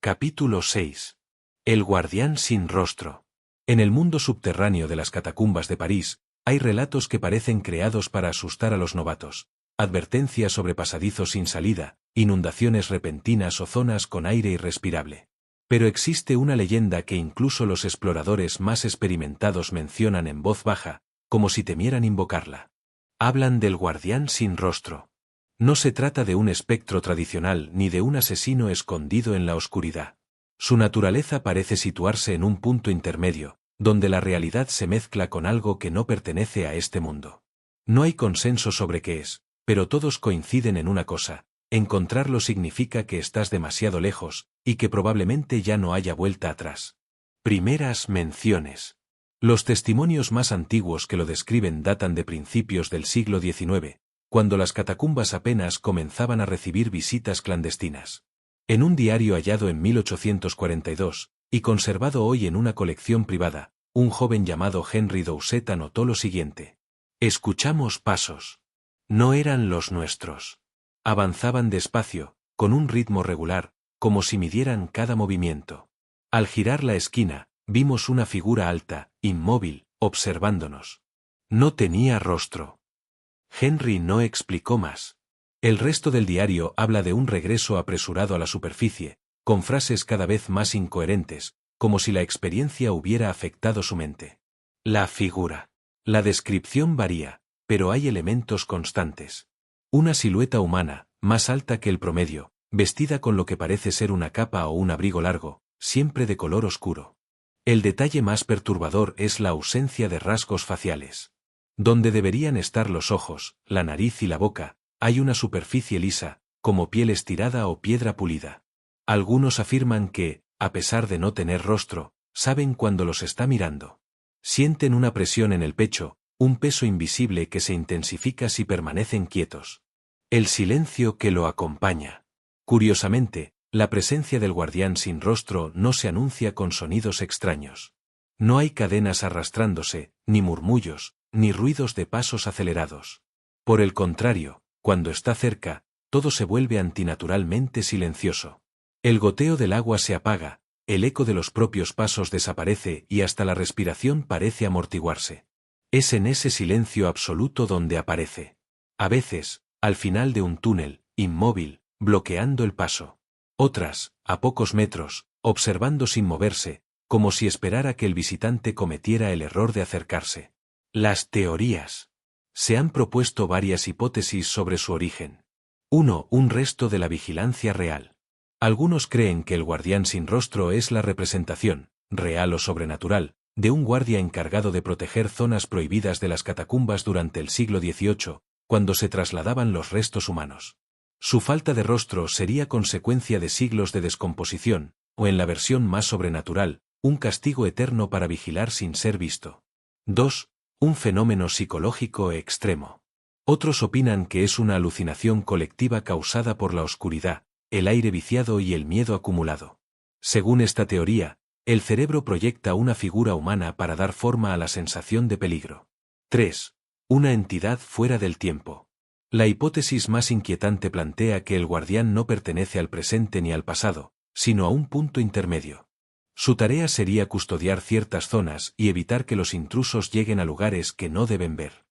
Capítulo 6. El guardián sin rostro. En el mundo subterráneo de las catacumbas de París, hay relatos que parecen creados para asustar a los novatos, advertencias sobre pasadizos sin salida, inundaciones repentinas o zonas con aire irrespirable. Pero existe una leyenda que incluso los exploradores más experimentados mencionan en voz baja, como si temieran invocarla. Hablan del guardián sin rostro. No se trata de un espectro tradicional ni de un asesino escondido en la oscuridad. Su naturaleza parece situarse en un punto intermedio, donde la realidad se mezcla con algo que no pertenece a este mundo. No hay consenso sobre qué es, pero todos coinciden en una cosa: encontrarlo significa que estás demasiado lejos, y que probablemente ya no haya vuelta atrás. Primeras menciones. Los testimonios más antiguos que lo describen datan de principios del siglo XIX, cuando las catacumbas apenas comenzaban a recibir visitas clandestinas. En un diario hallado en 1842, y conservado hoy en una colección privada, un joven llamado Henry Doucet anotó lo siguiente: escuchamos pasos. No eran los nuestros. Avanzaban despacio, con un ritmo regular, como si midieran cada movimiento. Al girar la esquina, vimos una figura alta, inmóvil, observándonos. No tenía rostro. Henry no explicó más. El resto del diario habla de un regreso apresurado a la superficie, con frases cada vez más incoherentes, como si la experiencia hubiera afectado su mente. La figura. La descripción varía, pero hay elementos constantes. Una silueta humana, más alta que el promedio, vestida con lo que parece ser una capa o un abrigo largo, siempre de color oscuro. El detalle más perturbador es la ausencia de rasgos faciales. Donde deberían estar los ojos, la nariz y la boca, hay una superficie lisa, como piel estirada o piedra pulida. Algunos afirman que, a pesar de no tener rostro, saben cuando los está mirando. Sienten una presión en el pecho, un peso invisible que se intensifica si permanecen quietos. El silencio que lo acompaña. Curiosamente, la presencia del guardián sin rostro no se anuncia con sonidos extraños. No hay cadenas arrastrándose, ni murmullos, ni ruidos de pasos acelerados. Por el contrario, cuando está cerca, todo se vuelve antinaturalmente silencioso. El goteo del agua se apaga, el eco de los propios pasos desaparece y hasta la respiración parece amortiguarse. Es en ese silencio absoluto donde aparece. A veces, al final de un túnel, inmóvil, bloqueando el paso. Otras, a pocos metros, observando sin moverse, como si esperara que el visitante cometiera el error de acercarse. Las teorías. Se han propuesto varias hipótesis sobre su origen. 1. Un resto de la vigilancia real. Algunos creen que el guardián sin rostro es la representación, real o sobrenatural, de un guardia encargado de proteger zonas prohibidas de las catacumbas durante el siglo XVIII, cuando se trasladaban los restos humanos. Su falta de rostro sería consecuencia de siglos de descomposición, o en la versión más sobrenatural, un castigo eterno para vigilar sin ser visto. 2. Un fenómeno psicológico extremo. Otros opinan que es una alucinación colectiva causada por la oscuridad, el aire viciado y el miedo acumulado. Según esta teoría, el cerebro proyecta una figura humana para dar forma a la sensación de peligro. 3. Una entidad fuera del tiempo. La hipótesis más inquietante plantea que el guardián no pertenece al presente ni al pasado, sino a un punto intermedio. Su tarea sería custodiar ciertas zonas y evitar que los intrusos lleguen a lugares que no deben ver.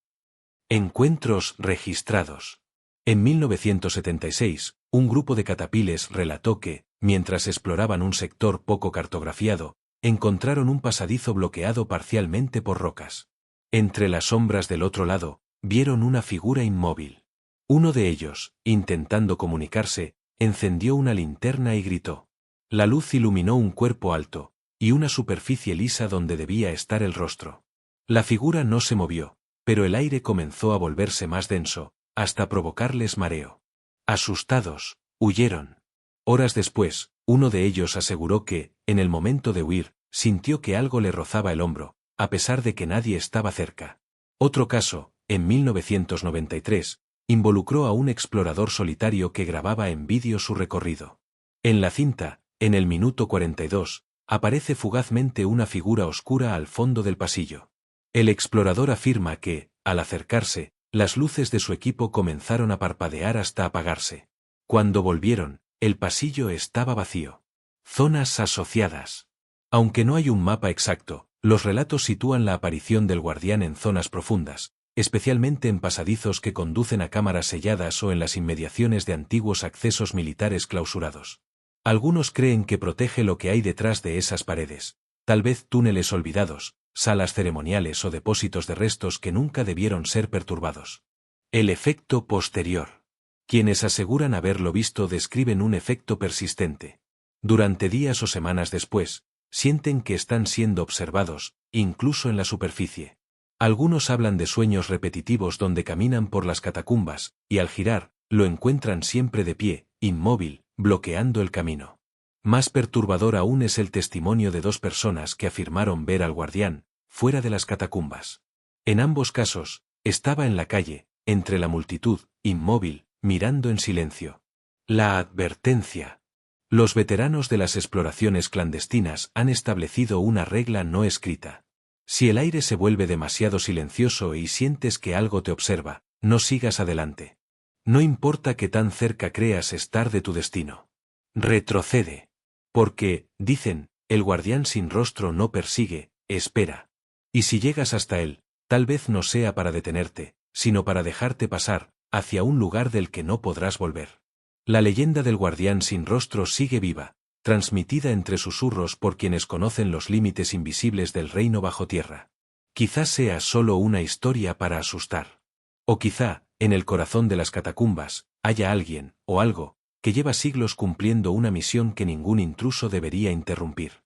Encuentros registrados. En 1976, un grupo de catapiles relató que, mientras exploraban un sector poco cartografiado, encontraron un pasadizo bloqueado parcialmente por rocas. Entre las sombras del otro lado, vieron una figura inmóvil. Uno de ellos, intentando comunicarse, encendió una linterna y gritó. La luz iluminó un cuerpo alto, y una superficie lisa donde debía estar el rostro. La figura no se movió, pero el aire comenzó a volverse más denso, hasta provocarles mareo. Asustados, huyeron. Horas después, uno de ellos aseguró que, en el momento de huir, sintió que algo le rozaba el hombro, a pesar de que nadie estaba cerca. Otro caso, en 1993, involucró a un explorador solitario que grababa en vídeo su recorrido. En la cinta, en el minuto 42, aparece fugazmente una figura oscura al fondo del pasillo. El explorador afirma que, al acercarse, las luces de su equipo comenzaron a parpadear hasta apagarse. Cuando volvieron, el pasillo estaba vacío. Zonas asociadas. Aunque no hay un mapa exacto, los relatos sitúan la aparición del guardián en zonas profundas, especialmente en pasadizos que conducen a cámaras selladas o en las inmediaciones de antiguos accesos militares clausurados. Algunos creen que protege lo que hay detrás de esas paredes, tal vez túneles olvidados, salas ceremoniales o depósitos de restos que nunca debieron ser perturbados. El efecto posterior. Quienes aseguran haberlo visto describen un efecto persistente. Durante días o semanas después, sienten que están siendo observados, incluso en la superficie. Algunos hablan de sueños repetitivos donde caminan por las catacumbas, y al girar, lo encuentran siempre de pie, inmóvil, bloqueando el camino. Más perturbador aún es el testimonio de dos personas que afirmaron ver al guardián, fuera de las catacumbas. En ambos casos, estaba en la calle, entre la multitud, inmóvil, mirando en silencio. La advertencia. Los veteranos de las exploraciones clandestinas han establecido una regla no escrita. Si el aire se vuelve demasiado silencioso y sientes que algo te observa, no sigas adelante. No importa qué tan cerca creas estar de tu destino. Retrocede. Porque, dicen, el guardián sin rostro no persigue, espera. Y si llegas hasta él, tal vez no sea para detenerte, sino para dejarte pasar, hacia un lugar del que no podrás volver. La leyenda del guardián sin rostro sigue viva, transmitida entre susurros por quienes conocen los límites invisibles del reino bajo tierra. Quizá sea solo una historia para asustar. O quizá, en el corazón de las catacumbas, haya alguien, o algo, que lleva siglos cumpliendo una misión que ningún intruso debería interrumpir.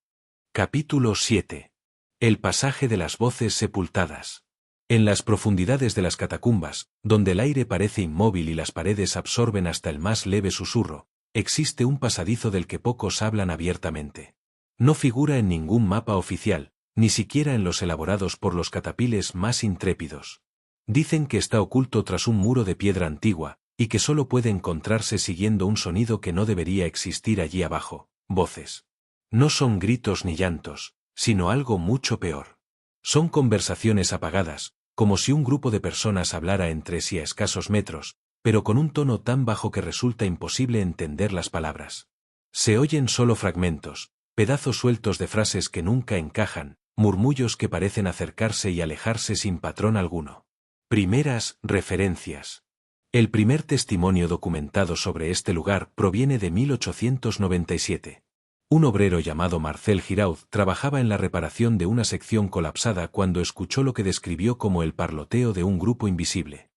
Capítulo 7. El pasaje de las voces sepultadas. En las profundidades de las catacumbas, donde el aire parece inmóvil y las paredes absorben hasta el más leve susurro, existe un pasadizo del que pocos hablan abiertamente. No figura en ningún mapa oficial, ni siquiera en los elaborados por los catapiles más intrépidos. Dicen que está oculto tras un muro de piedra antigua, y que solo puede encontrarse siguiendo un sonido que no debería existir allí abajo: voces. No son gritos ni llantos, sino algo mucho peor. Son conversaciones apagadas, como si un grupo de personas hablara entre sí a escasos metros, pero con un tono tan bajo que resulta imposible entender las palabras. Se oyen solo fragmentos, pedazos sueltos de frases que nunca encajan, murmullos que parecen acercarse y alejarse sin patrón alguno. Primeras referencias. El primer testimonio documentado sobre este lugar proviene de 1897. Un obrero llamado Marcel Giraud trabajaba en la reparación de una sección colapsada cuando escuchó lo que describió como el parloteo de un grupo invisible.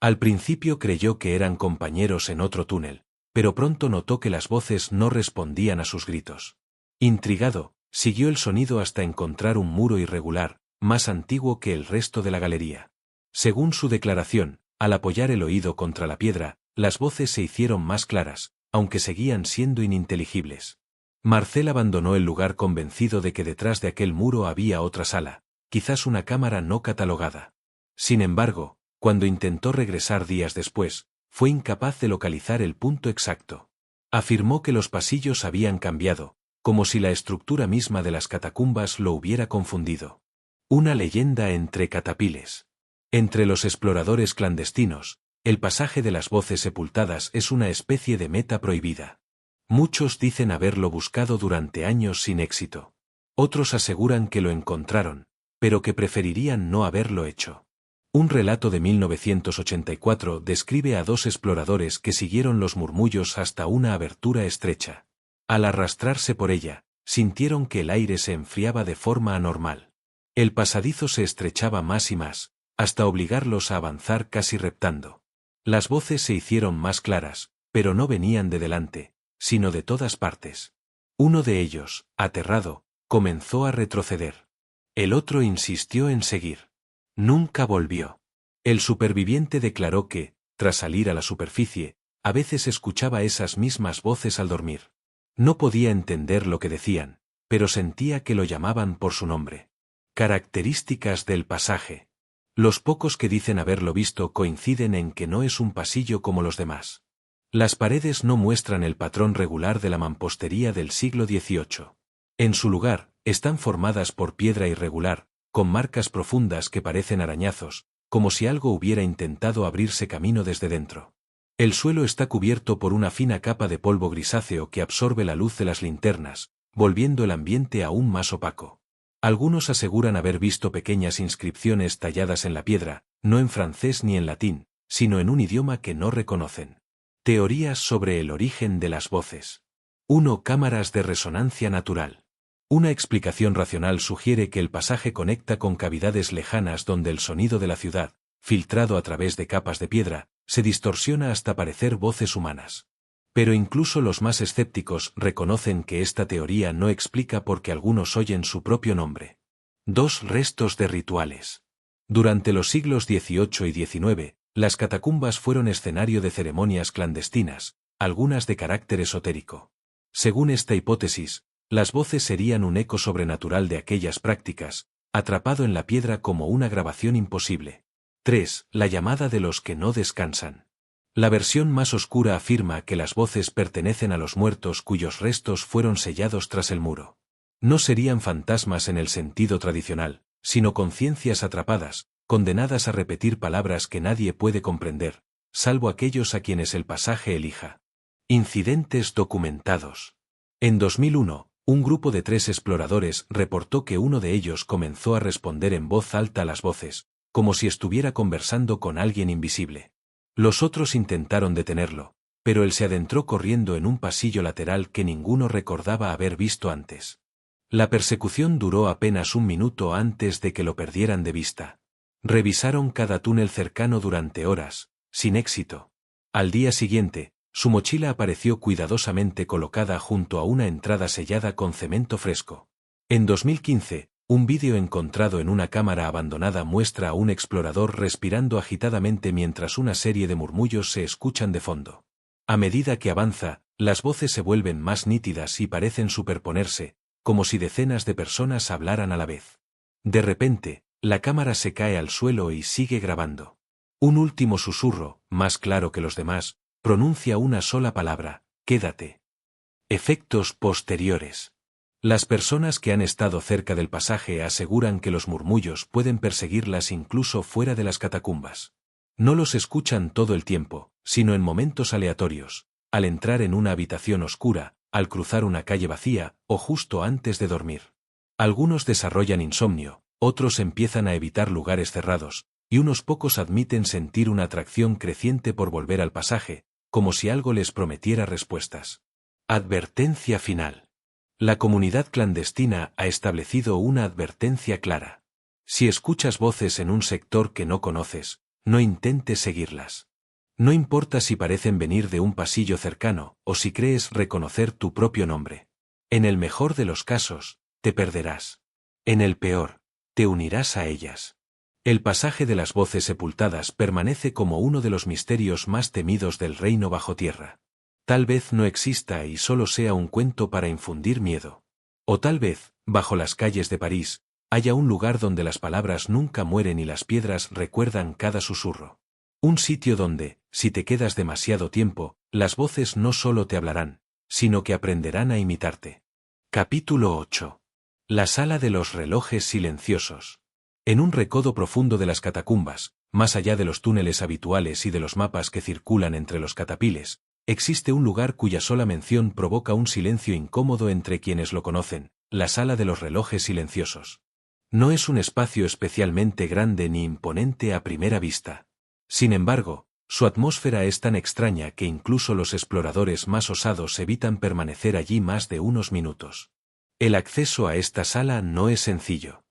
Al principio creyó que eran compañeros en otro túnel, pero pronto notó que las voces no respondían a sus gritos. Intrigado, siguió el sonido hasta encontrar un muro irregular, más antiguo que el resto de la galería. Según su declaración, al apoyar el oído contra la piedra, las voces se hicieron más claras, aunque seguían siendo ininteligibles. Marcel abandonó el lugar convencido de que detrás de aquel muro había otra sala, quizás una cámara no catalogada. Sin embargo, cuando intentó regresar días después, fue incapaz de localizar el punto exacto. Afirmó que los pasillos habían cambiado, como si la estructura misma de las catacumbas lo hubiera confundido. Una leyenda entre catapiles. Entre los exploradores clandestinos, el pasaje de las voces sepultadas es una especie de meta prohibida. Muchos dicen haberlo buscado durante años sin éxito. Otros aseguran que lo encontraron, pero que preferirían no haberlo hecho. Un relato de 1984 describe a dos exploradores que siguieron los murmullos hasta una abertura estrecha. Al arrastrarse por ella, sintieron que el aire se enfriaba de forma anormal. El pasadizo se estrechaba más y más, hasta obligarlos a avanzar casi reptando. Las voces se hicieron más claras, pero no venían de delante, sino de todas partes. Uno de ellos, aterrado, comenzó a retroceder. El otro insistió en seguir. Nunca volvió. El superviviente declaró que, tras salir a la superficie, a veces escuchaba esas mismas voces al dormir. No podía entender lo que decían, pero sentía que lo llamaban por su nombre. Características del pasaje. Los pocos que dicen haberlo visto coinciden en que no es un pasillo como los demás. Las paredes no muestran el patrón regular de la mampostería del siglo XVIII. En su lugar, están formadas por piedra irregular, con marcas profundas que parecen arañazos, como si algo hubiera intentado abrirse camino desde dentro. El suelo está cubierto por una fina capa de polvo grisáceo que absorbe la luz de las linternas, volviendo el ambiente aún más opaco. Algunos aseguran haber visto pequeñas inscripciones talladas en la piedra, no en francés ni en latín, sino en un idioma que no reconocen. Teorías sobre el origen de las voces. 1. Cámaras de resonancia natural. Una explicación racional sugiere que el pasaje conecta con cavidades lejanas donde el sonido de la ciudad, filtrado a través de capas de piedra, se distorsiona hasta parecer voces humanas. Pero incluso los más escépticos reconocen que esta teoría no explica por qué algunos oyen su propio nombre. 2. Restos de rituales. Durante los siglos XVIII y XIX, las catacumbas fueron escenario de ceremonias clandestinas, algunas de carácter esotérico. Según esta hipótesis, las voces serían un eco sobrenatural de aquellas prácticas, atrapado en la piedra como una grabación imposible. 3. La llamada de los que no descansan. La versión más oscura afirma que las voces pertenecen a los muertos cuyos restos fueron sellados tras el muro. No serían fantasmas en el sentido tradicional, sino conciencias atrapadas, condenadas a repetir palabras que nadie puede comprender, salvo aquellos a quienes el pasaje elija. Incidentes documentados. En 2001, un grupo de 3 exploradores reportó que uno de ellos comenzó a responder en voz alta a las voces, como si estuviera conversando con alguien invisible. Los otros intentaron detenerlo, pero él se adentró corriendo en un pasillo lateral que ninguno recordaba haber visto antes. La persecución duró apenas un minuto antes de que lo perdieran de vista. Revisaron cada túnel cercano durante horas, sin éxito. Al día siguiente, su mochila apareció cuidadosamente colocada junto a una entrada sellada con cemento fresco. En 2015, un vídeo encontrado en una cámara abandonada muestra a un explorador respirando agitadamente mientras una serie de murmullos se escuchan de fondo. A medida que avanza, las voces se vuelven más nítidas y parecen superponerse, como si decenas de personas hablaran a la vez. De repente, la cámara se cae al suelo y sigue grabando. Un último susurro, más claro que los demás, pronuncia una sola palabra: quédate. Efectos posteriores. Las personas que han estado cerca del pasaje aseguran que los murmullos pueden perseguirlas incluso fuera de las catacumbas. No los escuchan todo el tiempo, sino en momentos aleatorios, al entrar en una habitación oscura, al cruzar una calle vacía, o justo antes de dormir. Algunos desarrollan insomnio, otros empiezan a evitar lugares cerrados, y unos pocos admiten sentir una atracción creciente por volver al pasaje, como si algo les prometiera respuestas. Advertencia final. La comunidad clandestina ha establecido una advertencia clara. Si escuchas voces en un sector que no conoces, no intentes seguirlas. No importa si parecen venir de un pasillo cercano, o si crees reconocer tu propio nombre. En el mejor de los casos, te perderás. En el peor, te unirás a ellas. El pasaje de las voces sepultadas permanece como uno de los misterios más temidos del reino bajo tierra. Tal vez no exista y solo sea un cuento para infundir miedo. O tal vez, bajo las calles de París, haya un lugar donde las palabras nunca mueren y las piedras recuerdan cada susurro. Un sitio donde, si te quedas demasiado tiempo, las voces no solo te hablarán, sino que aprenderán a imitarte. Capítulo 8. La sala de los relojes silenciosos. En un recodo profundo de las catacumbas, más allá de los túneles habituales y de los mapas que circulan entre los catapiles, existe un lugar cuya sola mención provoca un silencio incómodo entre quienes lo conocen, la sala de los relojes silenciosos. No es un espacio especialmente grande ni imponente a primera vista. Sin embargo, su atmósfera es tan extraña que incluso los exploradores más osados evitan permanecer allí más de unos minutos. El acceso a esta sala no es sencillo.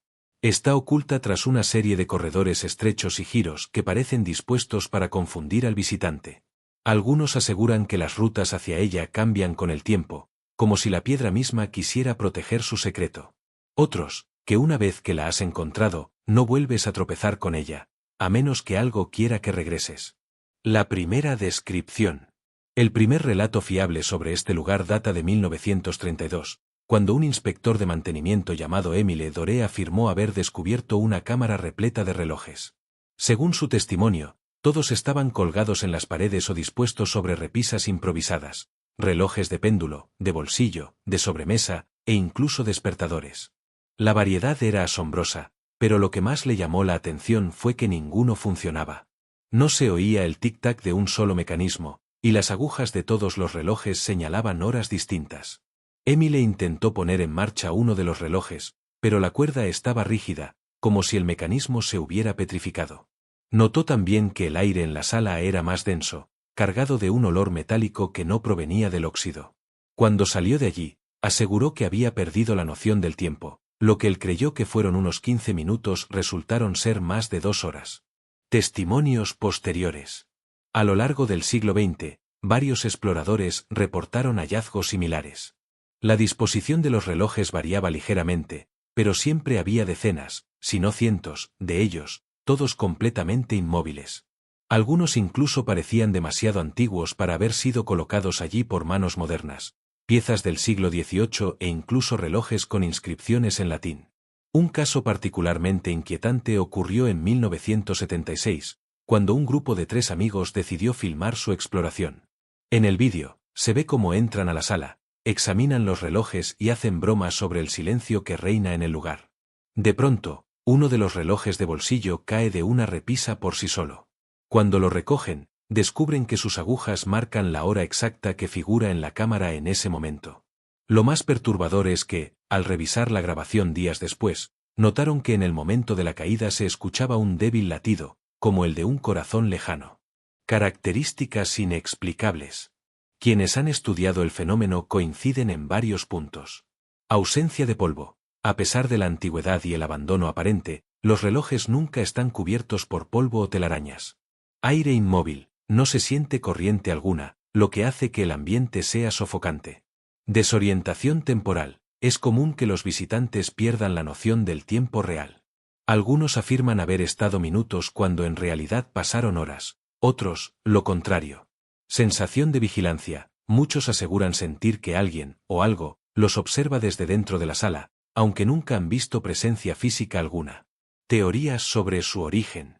Está oculta tras una serie de corredores estrechos y giros que parecen dispuestos para confundir al visitante. Algunos aseguran que las rutas hacia ella cambian con el tiempo, como si la piedra misma quisiera proteger su secreto. Otros, que una vez que la has encontrado, no vuelves a tropezar con ella, a menos que algo quiera que regreses. La primera descripción. El primer relato fiable sobre este lugar data de 1932. Cuando un inspector de mantenimiento llamado Émile Doré afirmó haber descubierto una cámara repleta de relojes. Según su testimonio, todos estaban colgados en las paredes o dispuestos sobre repisas improvisadas, relojes de péndulo, de bolsillo, de sobremesa, e incluso despertadores. La variedad era asombrosa, pero lo que más le llamó la atención fue que ninguno funcionaba. No se oía el tic-tac de un solo mecanismo, y las agujas de todos los relojes señalaban horas distintas. Émile intentó poner en marcha uno de los relojes, pero la cuerda estaba rígida, como si el mecanismo se hubiera petrificado. Notó también que el aire en la sala era más denso, cargado de un olor metálico que no provenía del óxido. Cuando salió de allí, aseguró que había perdido la noción del tiempo. Lo que él creyó que fueron unos 15 minutos resultaron ser más de 2 horas. Testimonios posteriores. A lo largo del siglo XX, varios exploradores reportaron hallazgos similares. La disposición de los relojes variaba ligeramente, pero siempre había decenas, si no cientos, de ellos, todos completamente inmóviles. Algunos incluso parecían demasiado antiguos para haber sido colocados allí por manos modernas, piezas del siglo XVIII e incluso relojes con inscripciones en latín. Un caso particularmente inquietante ocurrió en 1976, cuando un grupo de 3 amigos decidió filmar su exploración. En el vídeo, se ve cómo entran a la sala, examinan los relojes y hacen bromas sobre el silencio que reina en el lugar. De pronto, uno de los relojes de bolsillo cae de una repisa por sí solo. Cuando lo recogen, descubren que sus agujas marcan la hora exacta que figura en la cámara en ese momento. Lo más perturbador es que, al revisar la grabación días después, notaron que en el momento de la caída se escuchaba un débil latido, como el de un corazón lejano. Características inexplicables. Quienes han estudiado el fenómeno coinciden en varios puntos. Ausencia de polvo. A pesar de la antigüedad y el abandono aparente, los relojes nunca están cubiertos por polvo o telarañas. Aire inmóvil. No se siente corriente alguna, lo que hace que el ambiente sea sofocante. Desorientación temporal. Es común que los visitantes pierdan la noción del tiempo real. Algunos afirman haber estado minutos cuando en realidad pasaron horas, otros, lo contrario. Sensación de vigilancia. Muchos aseguran sentir que alguien, o algo, los observa desde dentro de la sala, aunque nunca han visto presencia física alguna. Teorías sobre su origen.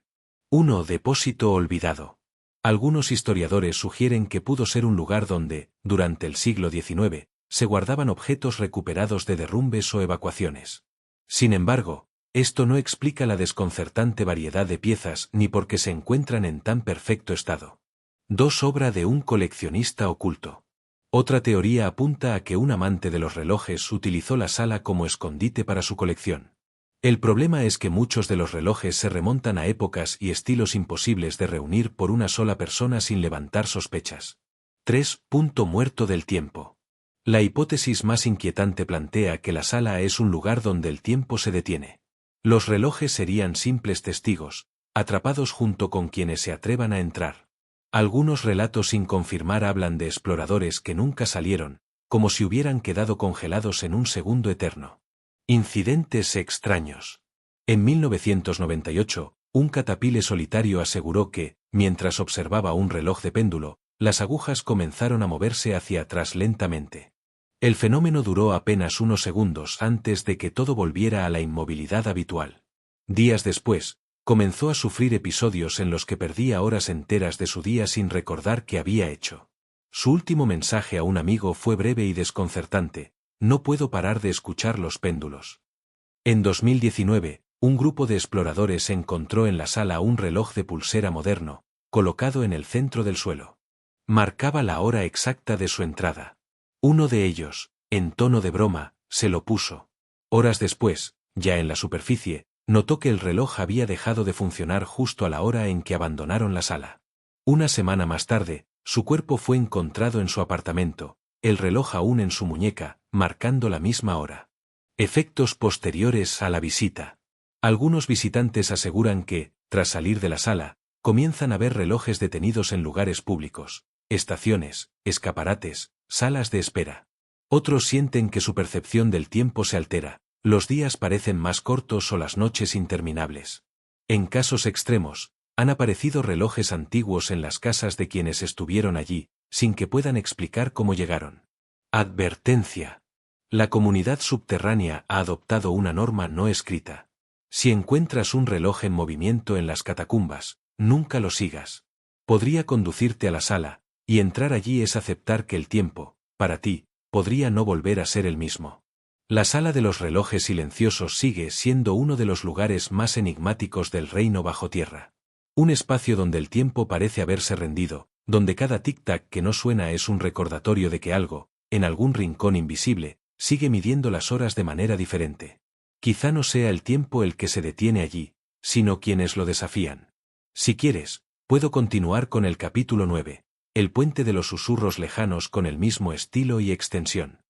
1. Depósito olvidado. Algunos historiadores sugieren que pudo ser un lugar donde, durante el siglo XIX, se guardaban objetos recuperados de derrumbes o evacuaciones. Sin embargo, esto no explica la desconcertante variedad de piezas ni por qué se encuentran en tan perfecto estado. 2. Obra de un coleccionista oculto. Otra teoría apunta a que un amante de los relojes utilizó la sala como escondite para su colección. El problema es que muchos de los relojes se remontan a épocas y estilos imposibles de reunir por una sola persona sin levantar sospechas. 3. Punto muerto del tiempo. La hipótesis más inquietante plantea que la sala es un lugar donde el tiempo se detiene. Los relojes serían simples testigos, atrapados junto con quienes se atrevan a entrar. Algunos relatos sin confirmar hablan de exploradores que nunca salieron, como si hubieran quedado congelados en un segundo eterno. Incidentes extraños. En 1998, Un catapile solitario aseguró que, mientras observaba un reloj de péndulo, las agujas comenzaron a moverse hacia atrás lentamente. El fenómeno duró apenas unos segundos antes de que todo volviera a la inmovilidad habitual. Días después, comenzó a sufrir episodios en los que perdía horas enteras de su día sin recordar qué había hecho. Su último mensaje a un amigo fue breve y desconcertante: no puedo parar de escuchar los péndulos. En 2019, un grupo de exploradores encontró en la sala un reloj de pulsera moderno, colocado en el centro del suelo. Marcaba la hora exacta de su entrada. Uno de ellos, en tono de broma, se lo puso. Horas después, ya en la superficie, notó que el reloj había dejado de funcionar justo a la hora en que abandonaron la sala. Una semana más tarde, su cuerpo fue encontrado en su apartamento, el reloj aún en su muñeca, marcando la misma hora. Efectos posteriores a la visita. Algunos visitantes aseguran que, tras salir de la sala, comienzan a ver relojes detenidos en lugares públicos, estaciones, escaparates, salas de espera. Otros sienten que su percepción del tiempo se altera, los días parecen más cortos o las noches interminables. En casos extremos, han aparecido relojes antiguos en las casas de quienes estuvieron allí, sin que puedan explicar cómo llegaron. Advertencia. La comunidad subterránea ha adoptado una norma no escrita. Si encuentras un reloj en movimiento en las catacumbas, nunca lo sigas. Podría conducirte a la sala, y entrar allí es aceptar que el tiempo, para ti, podría no volver a ser el mismo. La sala de los relojes silenciosos sigue siendo uno de los lugares más enigmáticos del reino bajo tierra. Un espacio donde el tiempo parece haberse rendido, donde cada tic-tac que no suena es un recordatorio de que algo, en algún rincón invisible, sigue midiendo las horas de manera diferente. Quizá no sea el tiempo el que se detiene allí, sino quienes lo desafían. Si quieres, puedo continuar con el capítulo 9, el puente de los susurros lejanos con el mismo estilo y extensión.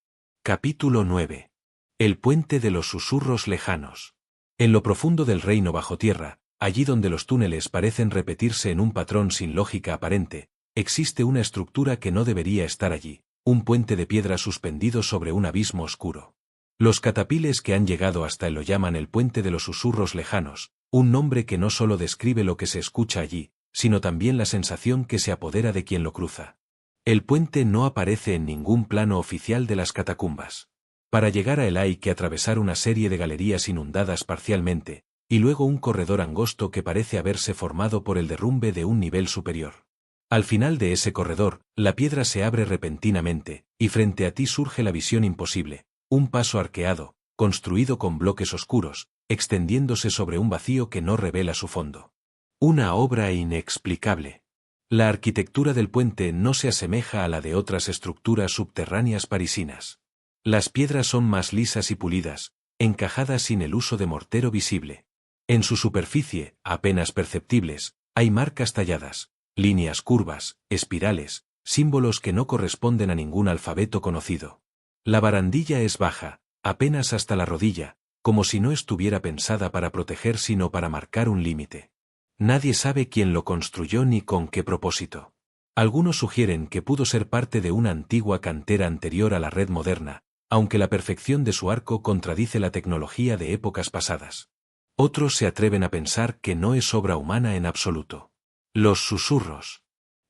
Capítulo 9. El puente de los susurros lejanos. En lo profundo del reino bajo tierra, allí donde los túneles parecen repetirse en un patrón sin lógica aparente, existe una estructura que no debería estar allí, un puente de piedra suspendido sobre un abismo oscuro. Los catapiles que han llegado hasta él lo llaman el puente de los susurros lejanos, un nombre que no solo describe lo que se escucha allí, sino también la sensación que se apodera de quien lo cruza. El puente no aparece en ningún plano oficial de las catacumbas. Para llegar a él hay que atravesar una serie de galerías inundadas parcialmente, y luego un corredor angosto que parece haberse formado por el derrumbe de un nivel superior. Al final de ese corredor, la piedra se abre repentinamente, y frente a ti surge la visión imposible, un paso arqueado, construido con bloques oscuros, extendiéndose sobre un vacío que no revela su fondo. Una obra inexplicable. La arquitectura del puente no se asemeja a la de otras estructuras subterráneas parisinas. Las piedras son más lisas y pulidas, encajadas sin el uso de mortero visible. En su superficie, apenas perceptibles, hay marcas talladas, líneas curvas, espirales, símbolos que no corresponden a ningún alfabeto conocido. La barandilla es baja, apenas hasta la rodilla, como si no estuviera pensada para proteger sino para marcar un límite. Nadie sabe quién lo construyó ni con qué propósito. Algunos sugieren que pudo ser parte de una antigua cantera anterior a la red moderna, aunque la perfección de su arco contradice la tecnología de épocas pasadas. Otros se atreven a pensar que no es obra humana en absoluto. Los susurros.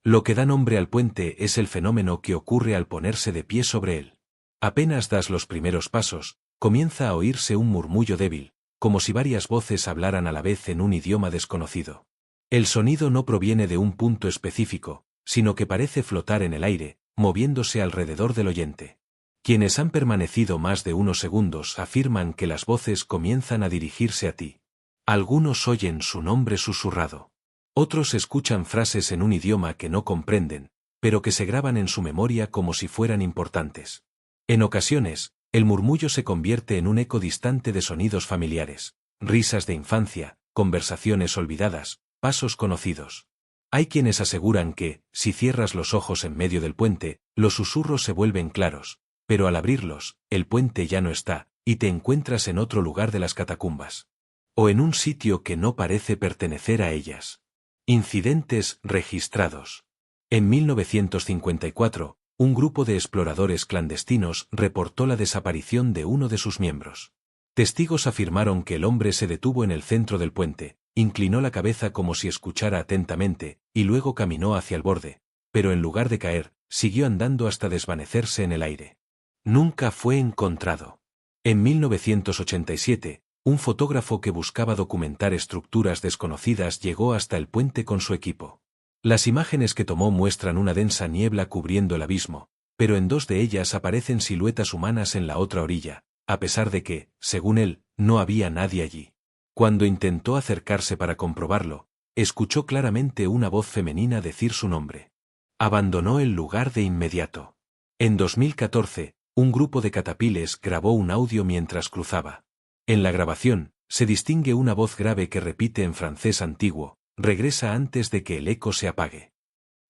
Lo que da nombre al puente es el fenómeno que ocurre al ponerse de pie sobre él. Apenas das los primeros pasos, comienza a oírse un murmullo débil, como si varias voces hablaran a la vez en un idioma desconocido. El sonido no proviene de un punto específico, sino que parece flotar en el aire, moviéndose alrededor del oyente. Quienes han permanecido más de unos segundos afirman que las voces comienzan a dirigirse a ti. Algunos oyen su nombre susurrado. Otros escuchan frases en un idioma que no comprenden, pero que se graban en su memoria como si fueran importantes. En ocasiones, el murmullo se convierte en un eco distante de sonidos familiares, risas de infancia, conversaciones olvidadas, pasos conocidos. Hay quienes aseguran que, si cierras los ojos en medio del puente, los susurros se vuelven claros, pero al abrirlos, el puente ya no está, y te encuentras en otro lugar de las catacumbas. O en un sitio que no parece pertenecer a ellas. Incidentes registrados. En 1954, un grupo de exploradores clandestinos reportó la desaparición de uno de sus miembros. Testigos afirmaron que el hombre se detuvo en el centro del puente, inclinó la cabeza como si escuchara atentamente, y luego caminó hacia el borde, pero en lugar de caer, siguió andando hasta desvanecerse en el aire. Nunca fue encontrado. En 1987, un fotógrafo que buscaba documentar estructuras desconocidas llegó hasta el puente con su equipo. Las imágenes que tomó muestran una densa niebla cubriendo el abismo, pero en dos de ellas aparecen siluetas humanas en la otra orilla, a pesar de que, según él, no había nadie allí. Cuando intentó acercarse para comprobarlo, escuchó claramente una voz femenina decir su nombre. Abandonó el lugar de inmediato. En 2014, un grupo de catapiles grabó un audio mientras cruzaba. En la grabación, se distingue una voz grave que repite en francés antiguo: regresa antes de que el eco se apague.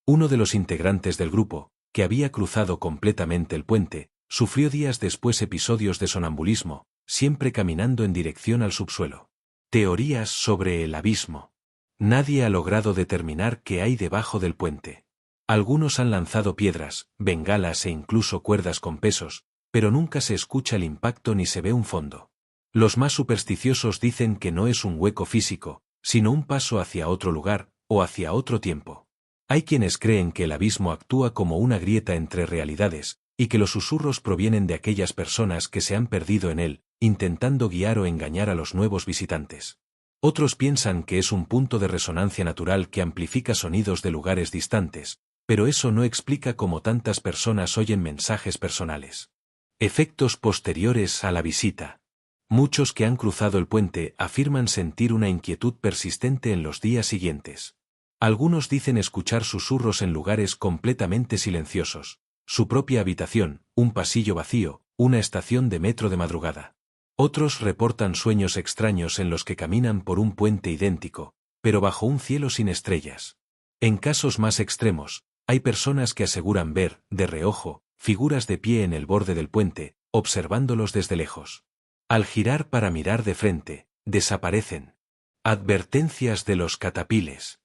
Uno de los integrantes del grupo, que había cruzado completamente el puente, sufrió días después episodios de sonambulismo, siempre caminando en dirección al subsuelo. Teorías sobre el abismo. Nadie ha logrado determinar qué hay debajo del puente. Algunos han lanzado piedras, bengalas e incluso cuerdas con pesos, pero nunca se escucha el impacto ni se ve un fondo. Los más supersticiosos dicen que no es un hueco físico, sino un paso hacia otro lugar, o hacia otro tiempo. Hay quienes creen que el abismo actúa como una grieta entre realidades, y que los susurros provienen de aquellas personas que se han perdido en él, intentando guiar o engañar a los nuevos visitantes. Otros piensan que es un punto de resonancia natural que amplifica sonidos de lugares distantes, pero eso no explica cómo tantas personas oyen mensajes personales. Efectos posteriores a la visita. Muchos que han cruzado el puente afirman sentir una inquietud persistente en los días siguientes. Algunos dicen escuchar susurros en lugares completamente silenciosos, su propia habitación, un pasillo vacío, una estación de metro de madrugada. Otros reportan sueños extraños en los que caminan por un puente idéntico, pero bajo un cielo sin estrellas. En casos más extremos, hay personas que aseguran ver, de reojo, figuras de pie en el borde del puente, observándolos desde lejos. Al girar para mirar de frente, desaparecen. Advertencias de los catapiles.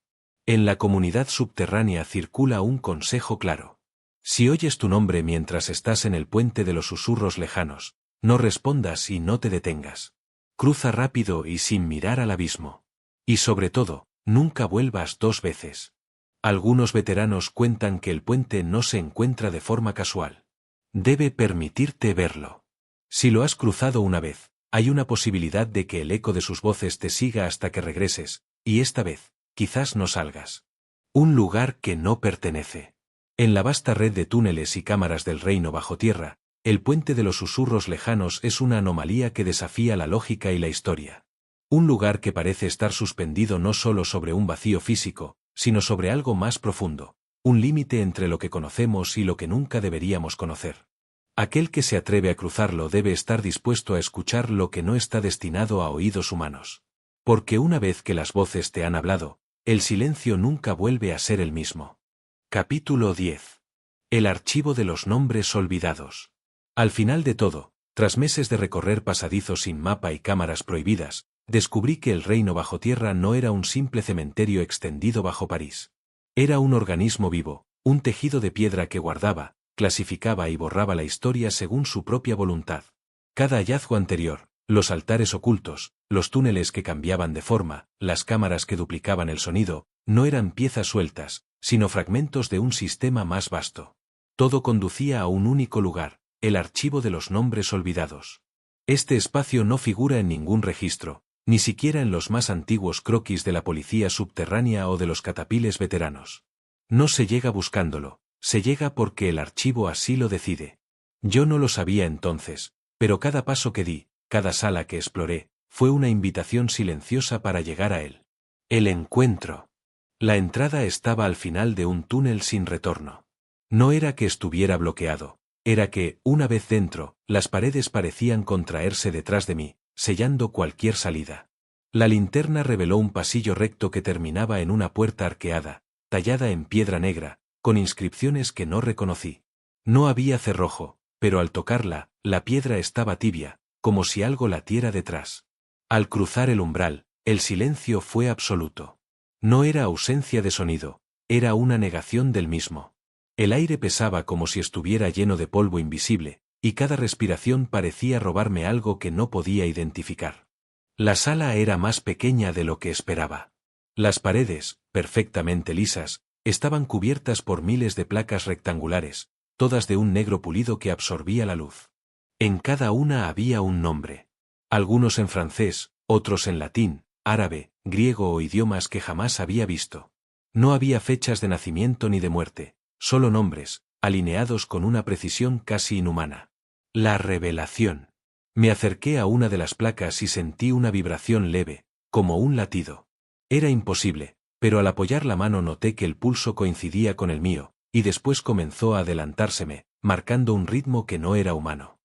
En la comunidad subterránea circula un consejo claro. Si oyes tu nombre mientras estás en el puente de los susurros lejanos, no respondas y no te detengas. Cruza rápido y sin mirar al abismo. Y sobre todo, nunca vuelvas dos veces. Algunos veteranos cuentan que el puente no se encuentra de forma casual. Debe permitirte verlo. Si lo has cruzado una vez, hay una posibilidad de que el eco de sus voces te siga hasta que regreses, y esta vez, quizás no salgas. Un lugar que no pertenece. En la vasta red de túneles y cámaras del reino bajo tierra, el puente de los susurros lejanos es una anomalía que desafía la lógica y la historia. Un lugar que parece estar suspendido no solo sobre un vacío físico, sino sobre algo más profundo, un límite entre lo que conocemos y lo que nunca deberíamos conocer. Aquel que se atreve a cruzarlo debe estar dispuesto a escuchar lo que no está destinado a oídos humanos. Porque una vez que las voces te han hablado, el silencio nunca vuelve a ser el mismo. Capítulo 10. El archivo de los nombres olvidados. Al final de todo, tras meses de recorrer pasadizos sin mapa y cámaras prohibidas, descubrí que el reino bajo tierra no era un simple cementerio extendido bajo París. Era un organismo vivo, un tejido de piedra que guardaba, clasificaba y borraba la historia según su propia voluntad. Cada hallazgo anterior, los altares ocultos, los túneles que cambiaban de forma, las cámaras que duplicaban el sonido, no eran piezas sueltas, sino fragmentos de un sistema más vasto. Todo conducía a un único lugar, el archivo de los nombres olvidados. Este espacio no figura en ningún registro, ni siquiera en los más antiguos croquis de la policía subterránea o de los catapiles veteranos. No se llega buscándolo, se llega porque el archivo así lo decide. Yo no lo sabía entonces, pero cada paso que di, cada sala que exploré, fue una invitación silenciosa para llegar a él. El encuentro. La entrada estaba al final de un túnel sin retorno. No era que estuviera bloqueado, era que, una vez dentro, las paredes parecían contraerse detrás de mí, sellando cualquier salida. La linterna reveló un pasillo recto que terminaba en una puerta arqueada, tallada en piedra negra, con inscripciones que no reconocí. No había cerrojo, pero al tocarla, la piedra estaba tibia, como si algo latiera detrás. Al cruzar el umbral, el silencio fue absoluto. No era ausencia de sonido, era una negación del mismo. El aire pesaba como si estuviera lleno de polvo invisible, y cada respiración parecía robarme algo que no podía identificar. La sala era más pequeña de lo que esperaba. Las paredes, perfectamente lisas, estaban cubiertas por miles de placas rectangulares, todas de un negro pulido que absorbía la luz. En cada una había un nombre. Algunos en francés, otros en latín, árabe, griego o idiomas que jamás había visto. No había fechas de nacimiento ni de muerte, solo nombres, alineados con una precisión casi inhumana. La revelación. Me acerqué a una de las placas y sentí una vibración leve, como un latido. Era imposible, pero al apoyar la mano noté que el pulso coincidía con el mío, y después comenzó a adelantárseme, marcando un ritmo que no era humano.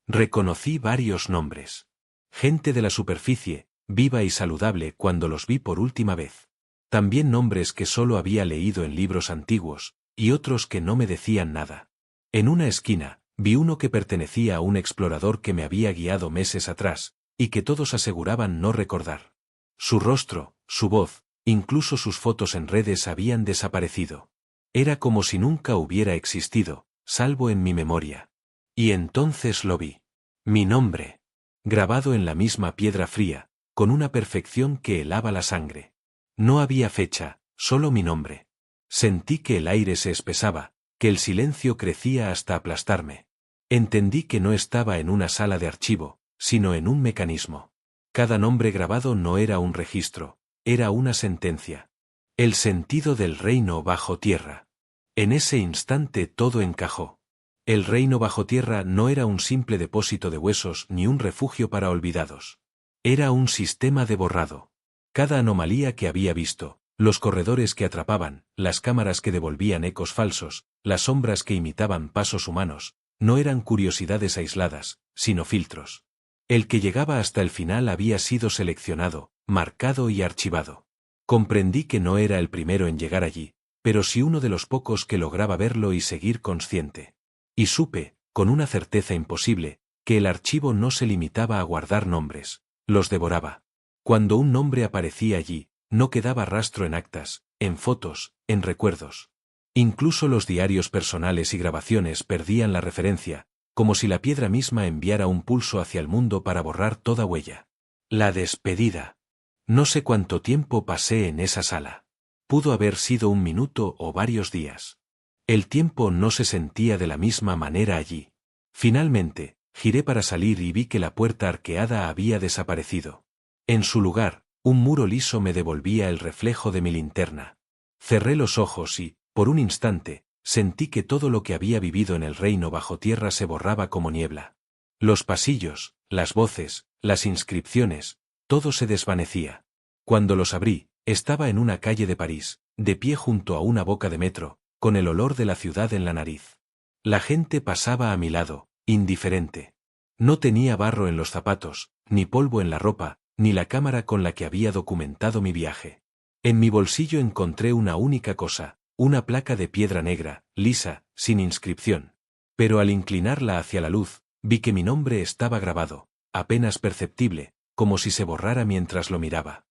Reconocí varios nombres. Gente de la superficie, viva y saludable cuando los vi por última vez. También nombres que solo había leído en libros antiguos, y otros que no me decían nada. En una esquina, vi uno que pertenecía a un explorador que me había guiado meses atrás, y que todos aseguraban no recordar. Su rostro, su voz, incluso sus fotos en redes habían desaparecido. Era como si nunca hubiera existido, salvo en mi memoria. Y entonces lo vi. Mi nombre. Grabado en la misma piedra fría, con una perfección que helaba la sangre. No había fecha, solo mi nombre. Sentí que el aire se espesaba, que el silencio crecía hasta aplastarme. Entendí que no estaba en una sala de archivo, sino en un mecanismo. Cada nombre grabado no era un registro, era una sentencia. El sentido del reino bajo tierra. En ese instante todo encajó. El reino bajo tierra no era un simple depósito de huesos ni un refugio para olvidados. Era un sistema de borrado. Cada anomalía que había visto, los corredores que atrapaban, las cámaras que devolvían ecos falsos, las sombras que imitaban pasos humanos, no eran curiosidades aisladas, sino filtros. El que llegaba hasta el final había sido seleccionado, marcado y archivado. Comprendí que no era el primero en llegar allí, pero sí uno de los pocos que lograba verlo y seguir consciente. Y supe, con una certeza imposible, que el archivo no se limitaba a guardar nombres, los devoraba. Cuando un nombre aparecía allí, no quedaba rastro en actas, en fotos, en recuerdos. Incluso los diarios personales y grabaciones perdían la referencia, como si la piedra misma enviara un pulso hacia el mundo para borrar toda huella. La despedida. No sé cuánto tiempo pasé en esa sala. Pudo haber sido un minuto o varios días. El tiempo no se sentía de la misma manera allí. Finalmente, giré para salir y vi que la puerta arqueada había desaparecido. En su lugar, un muro liso me devolvía el reflejo de mi linterna. Cerré los ojos y, por un instante, sentí que todo lo que había vivido en el reino bajo tierra se borraba como niebla. Los pasillos, las voces, las inscripciones, todo se desvanecía. Cuando los abrí, estaba en una calle de París, de pie junto a una boca de metro, con el olor de la ciudad en la nariz. La gente pasaba a mi lado, indiferente. No tenía barro en los zapatos, ni polvo en la ropa, ni la cámara con la que había documentado mi viaje. En mi bolsillo encontré una única cosa, una placa de piedra negra, lisa, sin inscripción. Pero al inclinarla hacia la luz, vi que mi nombre estaba grabado, apenas perceptible, como si se borrara mientras lo miraba.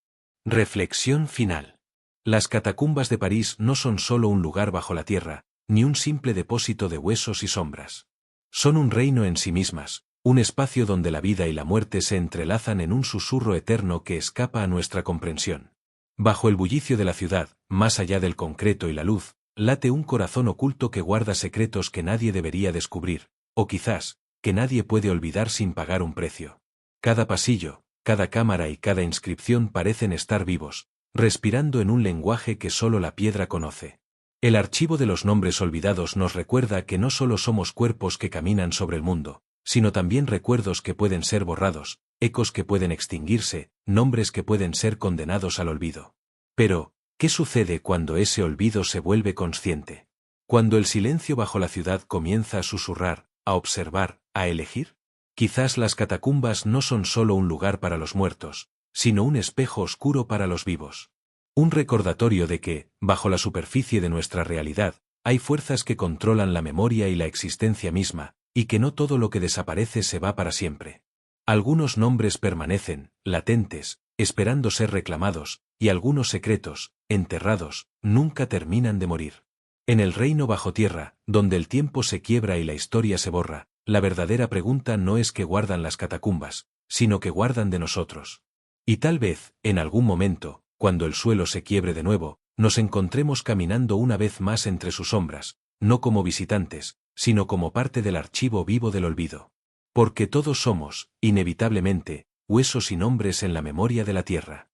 Reflexión final. Las catacumbas de París no son solo un lugar bajo la tierra, ni un simple depósito de huesos y sombras. Son un reino en sí mismas, un espacio donde la vida y la muerte se entrelazan en un susurro eterno que escapa a nuestra comprensión. Bajo el bullicio de la ciudad, más allá del concreto y la luz, late un corazón oculto que guarda secretos que nadie debería descubrir, o quizás, que nadie puede olvidar sin pagar un precio. Cada pasillo, cada cámara y cada inscripción parecen estar vivos, respirando en un lenguaje que solo la piedra conoce. El archivo de los nombres olvidados nos recuerda que no solo somos cuerpos que caminan sobre el mundo, sino también recuerdos que pueden ser borrados, ecos que pueden extinguirse, nombres que pueden ser condenados al olvido. Pero, ¿qué sucede cuando ese olvido se vuelve consciente? Cuando el silencio bajo la ciudad comienza a susurrar, a observar, a elegir. Quizás las catacumbas no son solo un lugar para los muertos, sino un espejo oscuro para los vivos. Un recordatorio de que, bajo la superficie de nuestra realidad, hay fuerzas que controlan la memoria y la existencia misma, y que no todo lo que desaparece se va para siempre. Algunos nombres permanecen, latentes, esperando ser reclamados, y algunos secretos, enterrados, nunca terminan de morir. En el reino bajo tierra, donde el tiempo se quiebra y la historia se borra, la verdadera pregunta no es qué guardan las catacumbas, sino qué guardan de nosotros. Y tal vez, en algún momento, cuando el suelo se quiebre de nuevo, nos encontremos caminando una vez más entre sus sombras, no como visitantes, sino como parte del archivo vivo del olvido. Porque todos somos, inevitablemente, huesos y nombres en la memoria de la tierra.